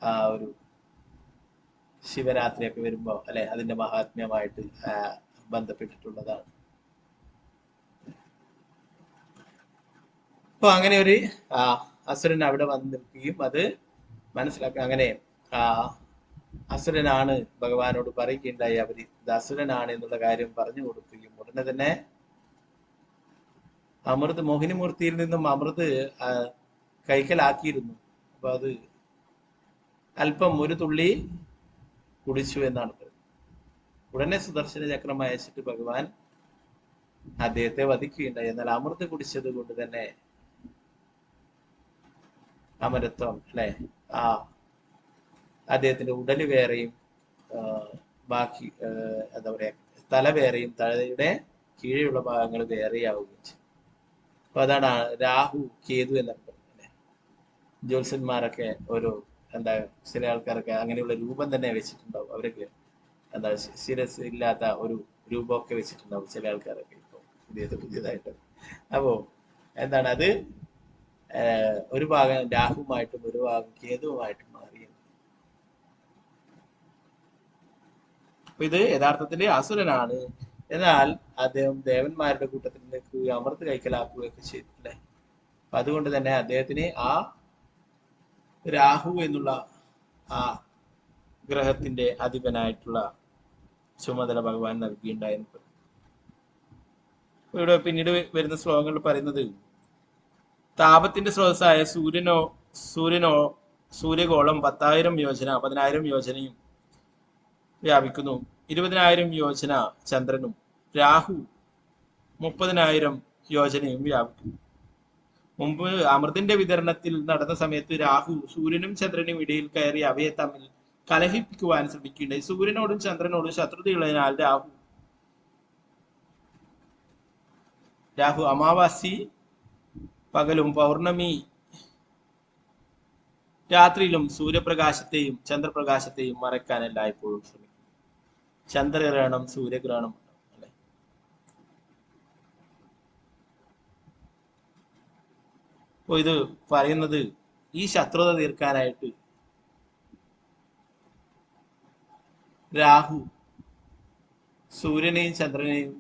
ആ ഒരു ശിവരാത്രിയൊക്കെ വരുമ്പോ അല്ലെ അതിന്റെ മഹാത്മ്യമായിട്ട് ബന്ധപ്പെട്ടിട്ടുള്ളതാണ്. അപ്പൊ അങ്ങനെ ഒരു അസുരൻ അവിടെ വന്ന് നിൽക്കുകയും അത് മനസ്സിലാക്കുക. അങ്ങനെ അസുരനാണ് ഭഗവാനോട് പറയുകയുണ്ടായി. അവര് ഇത് അസുരനാണ് എന്നുള്ള കാര്യം പറഞ്ഞു കൊടുക്കുകയും ഉടനെ തന്നെ അമൃത് മോഹിനിമൂർത്തിയിൽ നിന്നും അമൃത് കൈക്കലാക്കിയിരുന്നു. അപ്പൊ അത് അല്പം ഒരു തുള്ളി കുടിച്ചു എന്നാണ് പറയുന്നത്. ഉടനെ സുദർശന ചക്രം അയച്ചിട്ട് ഭഗവാൻ അദ്ദേഹത്തെ വധിക്കുകയുണ്ടായി. എന്നാൽ അമൃത് കുടിച്ചത് കൊണ്ട് തന്നെ അമരത്വം അല്ലെ അദ്ദേഹത്തിന്റെ ഉടല് വേറെയും ബാക്കി എന്താ പറയാ തല വേറെയും തലയുടെ കീഴെയുള്ള ഭാഗങ്ങൾ വേറെയാവുകയും ചെയ്യും. അപ്പൊ അതാണ് രാഹു കേതു എന്നൊക്കെ പറയുന്നത്. ജ്യോത്സ്യന്മാരൊക്കെ ഓരോ എന്താ ചില ആൾക്കാരൊക്കെ അങ്ങനെയുള്ള രൂപം തന്നെ വെച്ചിട്ടുണ്ടാവും. അവരൊക്കെ എന്താ ശിരസ് ഇല്ലാത്ത ഒരു രൂപമൊക്കെ വെച്ചിട്ടുണ്ടാവും ചില ആൾക്കാരൊക്കെ ഇപ്പൊ പുതിയതായിട്ട്. അപ്പോ എന്താണ് അത് ഒരു ഭാഗം രാഹുമായിട്ടും ഒരു ഭാഗം കേതുവുമായിട്ടും മാറി. അപ്പൊ ഇത് യഥാർത്ഥത്തില് അസുരനാണ്. എന്നാൽ അദ്ദേഹം ദേവന്മാരുടെ കൂട്ടത്തിൽ നിൽക്കുക അമൃത് കൈക്കലാക്കുകയൊക്കെ ചെയ്തു അല്ലെ. അപ്പൊ അതുകൊണ്ട് തന്നെ അദ്ദേഹത്തിന് ആ രാഹു എന്നുള്ള ആ ഗ്രഹത്തിന്റെ അധിപനായിട്ടുള്ള ചുമതല ഭഗവാൻ നൽകിയിട്ടുണ്ടായിരുന്നു. ഇവിടെ പിന്നീട് വരുന്ന ശ്ലോകങ്ങളിൽ പറയുന്നത് താപത്തിന്റെ സ്രോതസ്സായ സൂര്യഗോളം 10,000 യോജന 10,000 യോജനയും വ്യാപിക്കുന്നു. 20,000 യോജന ചന്ദ്രനും രാഹു 30,000 യോജനയും വ്യാപിക്കുന്നു. മുമ്പ് അമൃതിന്റെ വിതരണത്തിൽ നടന്ന സമയത്ത് രാഹു സൂര്യനും ചന്ദ്രനും ഇടയിൽ കയറി അവയെ തമ്മിൽ കലഹിപ്പിക്കുവാൻ ശ്രമിക്കുകയുണ്ടായി. സൂര്യനോടും ചന്ദ്രനോടും ശത്രുതയുള്ളതിനാൽ രാഹു അമാവാസി പകലും പൗർണമി രാത്രിയിലും സൂര്യപ്രകാശത്തെയും ചന്ദ്രപ്രകാശത്തെയും മറയ്ക്കാൻ എല്ലായ്പ്പോഴും ശ്രമിക്കും. ചന്ദ്രഗ്രഹണം സൂര്യഗ്രഹണം അല്ലെ. അപ്പൊ ഇത് പറയുന്നത് ഈ ശത്രുത തീർക്കാനായിട്ട് രാഹു സൂര്യനെയും ചന്ദ്രനെയും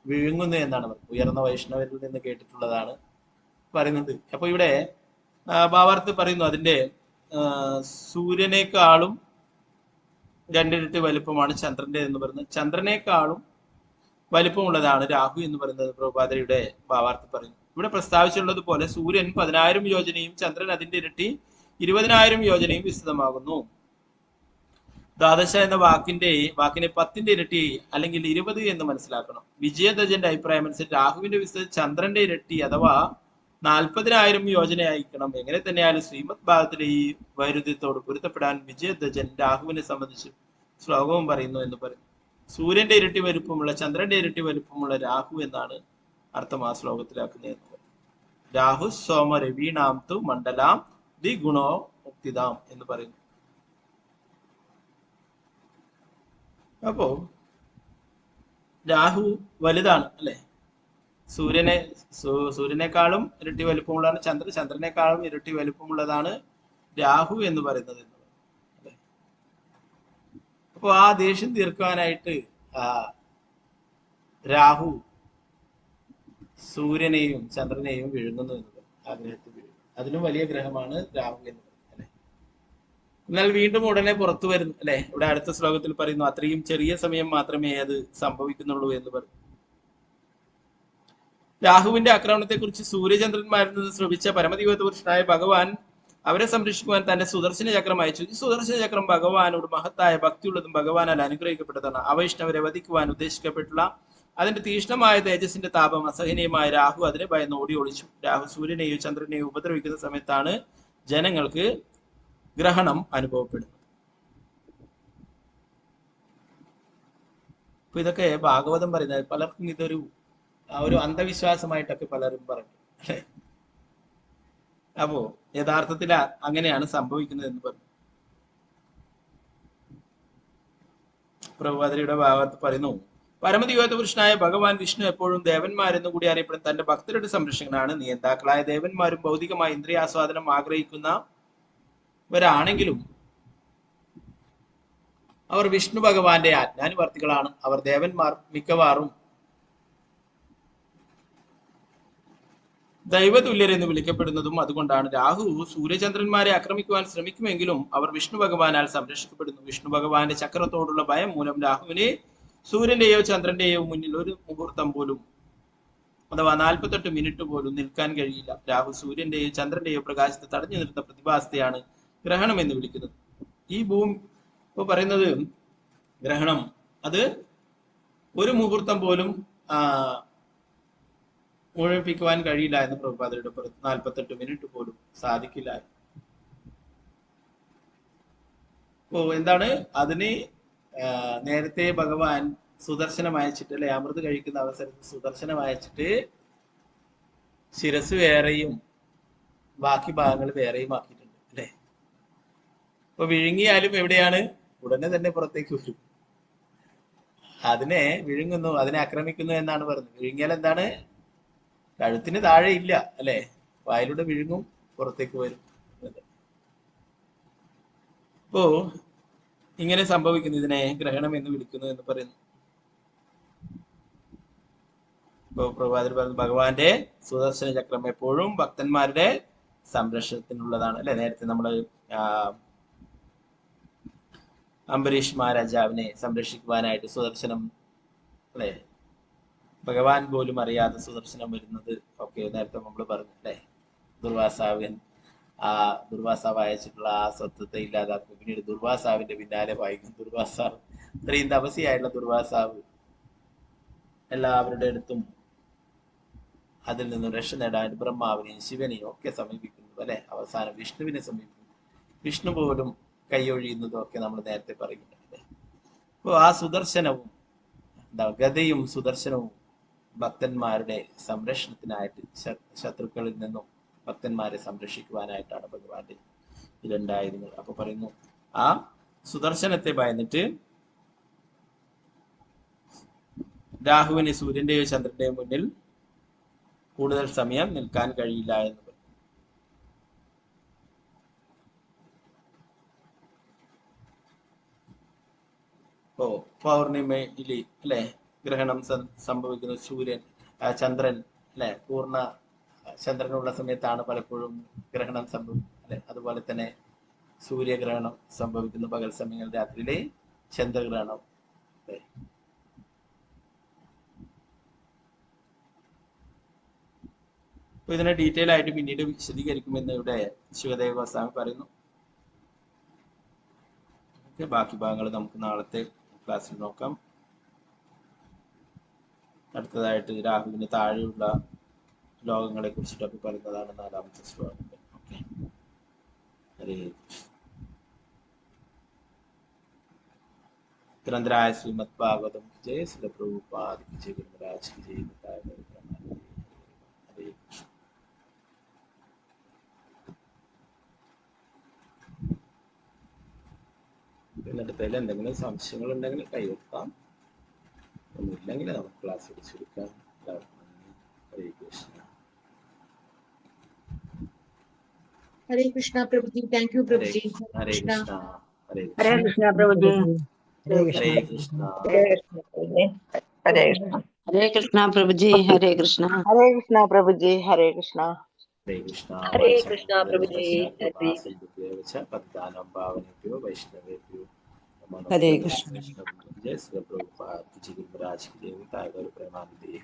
വിഴുങ്ങുന്നു എന്നാണ് ഉയർന്ന വൈഷ്ണവരിൽ നിന്ന് കേട്ടിട്ടുള്ളതാണ് പറയുന്നത്. അപ്പൊ ഇവിടെ ഭാവാർത്ഥ പറയുന്നു അതിന്റെ സൂര്യനേക്കാളും 2 ഇരട്ടി വലിപ്പമാണ് ചന്ദ്രന്റെ എന്ന് പറയുന്നത്. ചന്ദ്രനേക്കാളും വലിപ്പമുള്ളതാണ് രാഹു എന്ന് പറയുന്നത് പ്രഭുപാദയുടെ ഭാവാർത്ഥ പറയുന്നു. ഇവിടെ പ്രസ്താവിച്ചുള്ളത് പോലെ സൂര്യൻ 10,000 യോജനയും ചന്ദ്രൻ അതിന്റെ ഇരട്ടി 20,000 യോജനയും വിസ്തൃതമാകുന്നു. ദ്വാദശ എന്ന വാക്കിനെ 10ന്റെ ഇരട്ടി അല്ലെങ്കിൽ 20 എന്ന് മനസ്സിലാക്കണം. വിജയദജന്റെ അഭിപ്രായം അനുസരിച്ച് രാഹുവിന്റെ വിസ്തൃതി ചന്ദ്രന്റെ ഇരട്ടി അഥവാ 40,000 യോജനയായിരിക്കണം. എങ്ങനെ തന്നെയായാലും ശ്രീമദ് ഭാഗത്തിലെ ഈ വൈരുദ്ധ്യത്തോട് പൊരുത്തപ്പെടാൻ വിജയദജൻ രാഹുവിനെ സംബന്ധിച്ച് ശ്ലോകവും പറയുന്നു എന്ന് പറയും. സൂര്യന്റെ ഇരട്ടി വലുപ്പമുള്ള ചന്ദ്രന്റെ ഇരട്ടി വലുപ്പമുള്ള രാഹു എന്നാണ് അർത്ഥം ആ ശ്ലോകത്തിലാക്കുന്നത്. രാഹു സോമ രവീണാം തു മണ്ഡലാം ദി ഗുണോ മുക്തിദാം എന്ന് പറയുന്നു. അപ്പോ രാഹു വലുതാണ് അല്ലെ. സൂര്യനേക്കാളും ഇരട്ടി വലുപ്പമുള്ളതാണ് ചന്ദ്രനേക്കാളും ഇരട്ടി വലുപ്പമുള്ളതാണ് രാഹു എന്ന് പറയുന്നത്. അപ്പൊ ആ ദേഷ്യം തീർക്കാനായിട്ട് രാഹു സൂര്യനെയും ചന്ദ്രനെയും വിഴുങ്ങുന്നു എന്നത് ആഗ്രഹത്തിൽ വിഴുങ്ങുന്നു. അതിലും വലിയ ഗ്രഹമാണ് രാഹു എന്ന് പറയുന്നത് അല്ലെ. എന്നാൽ വീണ്ടും ഉടനെ പുറത്തു വരുന്നു അല്ലെ. ഇവിടെ അടുത്ത ശ്ലോകത്തിൽ പറയുന്നു അത്രയും ചെറിയ സമയം മാത്രമേ അത് സംഭവിക്കുന്നുള്ളൂ എന്ന് പറയും. രാഹുവിന്റെ ആക്രമണത്തെ കുറിച്ച് സൂര്യചന്ദ്രന്മാരിൽ നിന്ന് ശ്രമിച്ച പരമദിവ്യ പുരുഷനായ ഭഗവാൻ അവരെ സംരക്ഷിക്കുവാൻ തന്റെ സുദർശന ചക്രം അയച്ചു. ഈ സുദർശന ചക്രം ഭഗവാനോട് മഹത്തായ ഭക്തിയുള്ളതും ഭഗവാനാൽ അനുഗ്രഹിക്കപ്പെട്ടതാണ്. അവൈഷ്ണവരെ വധിക്കുവാൻ ഉദ്ദേശിക്കപ്പെട്ടുള്ള അതിന്റെ തീക്ഷ്ണമായ തേജസ്സിന്റെ താപം അസഹനീയമായ രാഹു അതിനെ ഭയന്ന് ഓടി ഒളിച്ചു. രാഹു സൂര്യനെയോ ചന്ദ്രനെയോ ഉപദ്രവിക്കുന്ന സമയത്താണ് ജനങ്ങൾക്ക് ഗ്രഹണം അനുഭവപ്പെടുന്നത്. അപ്പൊ ഇതൊക്കെ ഭാഗവതം പറയുന്നത് പലർക്കും ഇതൊരു ഒരു അന്ധവിശ്വാസമായിട്ടൊക്കെ പലരും പറഞ്ഞു അല്ലെ. അപ്പോ യഥാർത്ഥത്തിൽ അങ്ങനെയാണ് സംഭവിക്കുന്നത് എന്ന് പറഞ്ഞു. പ്രഭുപാദരിയുടെ ഭാഗത്ത് പറയുന്നു പരമദിവ്യ പുരുഷനായ ഭഗവാൻ വിഷ്ണു എപ്പോഴും ദേവന്മാരെന്നു കൂടി അറിയപ്പെടുന്ന തന്റെ ഭക്തരുടെ സംരക്ഷകനാണ്. നിയന്താക്കളായ ദേവന്മാരും ഭൗതികമായ ഇന്ദ്രിയാസ്വാദനം ആഗ്രഹിക്കുന്നവരാണെങ്കിലും അവർ വിഷ്ണു ഭഗവാന്റെ ആജ്ഞാനുവർത്തികളാണ്. അവർ ദേവന്മാർ മിക്കവാറും ദൈവതുല്യരെന്ന് വിളിക്കപ്പെടുന്നതും അതുകൊണ്ടാണ്. രാഹു സൂര്യചന്ദ്രന്മാരെ ആക്രമിക്കുവാൻ ശ്രമിക്കുമെങ്കിലും അവർ വിഷ്ണു ഭഗവാനാൽ സംരക്ഷിക്കപ്പെടുന്നു. വിഷ്ണു ഭഗവാന്റെ ചക്രത്തോടുള്ള ഭയം മൂലം രാഹുവിനെ സൂര്യന്റെയോ ചന്ദ്രന്റെയോ മുന്നിൽ ഒരു മുഹൂർത്തം പോലും അഥവാ 48 മിനിറ്റ് പോലും നിൽക്കാൻ കഴിയില്ല. രാഹു സൂര്യന്റെയോ ചന്ദ്രന്റെയോ പ്രകാശത്തെ തടഞ്ഞു നിർത്തുന്ന പ്രതിഭാസത്തെയാണ് ഗ്രഹണം എന്ന് വിളിക്കുന്നത്. ഈ ഇപ്പൊ പറയുന്നത് ഗ്രഹണം അത് ഒരു മുഹൂർത്തം പോലും മുഴുമിപ്പിക്കുവാൻ കഴിയില്ല എന്ന് പ്രഭുപാദരുടെ 48 മിനിറ്റ് പോലും സാധിക്കില്ല. അപ്പോ എന്താണ് അതിന് നേരത്തെ ഭഗവാൻ സുദർശനം അയച്ചിട്ട് അല്ലെ, അമൃത് കഴിക്കുന്ന അവസരത്തിൽ സുദർശനം അയച്ചിട്ട് ശിരസ് വേറെയും ബാക്കി ഭാഗങ്ങൾ വേറെയും ആക്കിയിട്ടുണ്ട് അല്ലെ. അപ്പൊ വിഴുങ്ങിയാലും എവിടെയാണ് ഉടനെ തന്നെ പുറത്തേക്ക് വരും. അതിനെ വിഴുങ്ങുന്നു, അതിനെ ആക്രമിക്കുന്നു എന്നാണ് പറയുന്നത്. വിഴുങ്ങിയാൽ എന്താണ്, കഴുത്തിന് താഴെ ഇല്ല അല്ലെ, വായിലൂടെ വിഴുങ്ങും, പുറത്തേക്ക് വരും. അപ്പോ ഇങ്ങനെ സംഭവിക്കുന്നു. ഇതിനെ ഗ്രഹണം എന്ന് വിളിക്കുന്നു എന്ന് പറയുന്നു. ഇപ്പോ പ്രഭാതത്തിൽ പറയുന്നത് ഭഗവാന്റെ സുദർശന ചക്രം എപ്പോഴും ഭക്തന്മാരുടെ സംരക്ഷണത്തിനുള്ളതാണ് അല്ലെ. നേരത്തെ നമ്മള് അംബരീഷ് മഹാരാജാവിനെ സംരക്ഷിക്കുവാനായിട്ട് സുദർശനം അല്ലെ, ഭഗവാൻ പോലും അറിയാതെ സുദർശനം വരുന്നത് ഒക്കെ നേരത്തെ നമ്മൾ പറഞ്ഞു അല്ലെ. ദുർവാസാവ് അയച്ചിട്ടുള്ള ആ സത്വത്തെ ഇല്ലാതാക്കും. പിന്നീട് ദുർവാസാവിന്റെ പിന്നാലെ വായിക്കും. ദുർവാസാവ് ഇത്രയും തപസ്യായിട്ടുള്ള ദുർവാസാവ് എല്ലാവരുടെ അടുത്തും അതിൽ നിന്നും രക്ഷ നേടാൻ ബ്രഹ്മാവിനെയും ശിവനെയും ഒക്കെ സമീപിക്കുന്നു അല്ലെ. അവസാനം വിഷ്ണുവിനെ സമീപിക്കുന്നു. വിഷ്ണു പോലും കൈയൊഴിയുന്നതും ഒക്കെ നമ്മൾ നേരത്തെ പറയുന്നുണ്ട്. അപ്പോൾ ആ സുദർശനവും ഗദയും സുദർശനവും ഭക്തന്മാരുടെ സംരക്ഷണത്തിനായിട്ട്, ശത്രുക്കളിൽ നിന്നും ഭക്തന്മാരെ സംരക്ഷിക്കുവാനായിട്ടാണ് ഭഗവാന്റെ രണ്ടായുധങ്ങൾ. അപ്പൊ പറയുന്നു ആ സുദർശനത്തെ ഭയന്നിട്ട് രാഹുവിന് സൂര്യന്റെയോ ചന്ദ്രന്റെയോ മുന്നിൽ കൂടുതൽ സമയം നിൽക്കാൻ കഴിയില്ല എന്ന് പറയും. ഓ പൗർണിമയില് അല്ലെ ഗ്രഹണം സംഭവിക്കുന്ന ചന്ദ്രൻ അല്ലെ, പൂർണ്ണ ചന്ദ്രനുള്ള സമയത്താണ് പലപ്പോഴും ഗ്രഹണം സംഭവിക്കുന്നത് അല്ലെ. അതുപോലെ തന്നെ സൂര്യഗ്രഹണം സംഭവിക്കുന്ന പകൽ സമയങ്ങളിൽ, രാത്രിയിലെ ചന്ദ്രഗ്രഹണം അല്ലെ. അപ്പൊ ഇതിനെ ഡീറ്റെയിൽ ആയിട്ട് പിന്നീട് വിശദീകരിക്കുമെന്ന് ഇവിടെ ശിവദേവ ഗോസ്വാമി പറയുന്നു. ബാക്കി ഭാഗങ്ങൾ നമുക്ക് നാളത്തെ ക്ലാസ്സിൽ നോക്കാം. അടുത്തതായിട്ട് രാഹുവിന് താഴെയുള്ള ലോകങ്ങളെ കുറിച്ചിട്ടൊക്കെ പറയുന്നതാണ് 4ാമത്തെ ശ്ലോകം. ഓക്കെ, ഹരേ ഗ്രന്ഥരായ ശ്രീമദ് ഭാഗവതം ജയ ശ്രീ പ്രഭുപാദ് ജയ ഗുരുരാജ് ജയ. ഹരേ കൃഷ്ണ. ഇതിനടുത്തതിൽ എന്തെങ്കിലും സംശയങ്ങൾ ഉണ്ടെങ്കിൽ കൈവെക്കാം, ഒന്നുമില്ലെങ്കിൽ നമുക്ക് ക്ലാസ് പിടിച്ചെടുക്കാം. ഹരേ കൃഷ്ണ. ഹരേ കൃഷ്ണ പ്രഭുജി. Thank you Prabhuji. ഹരേ കൃഷ്ണ. ഹരേ കൃഷ്ണ പ്രഭുജി. हरे हरे कृष्ण कृष्णा हरे कृष्ण हरे कृष्णा प्रभु जी हरे कृष्णा हरे कृष्ण प्रभु जी हरे कृष्ण हरे कृष्णा हरे कृष्ण प्रभु जी वंशनाभ्यश्च कृपा हरे सिन्धुभ्यो च पतितानां पावनेभ्यो वैष्णवेभ्यो नमो हरे नमः। कृष्ण वैष्णव जय श्री प्रभुपाद जी महाराज की जय। प्रेमानंदी हरि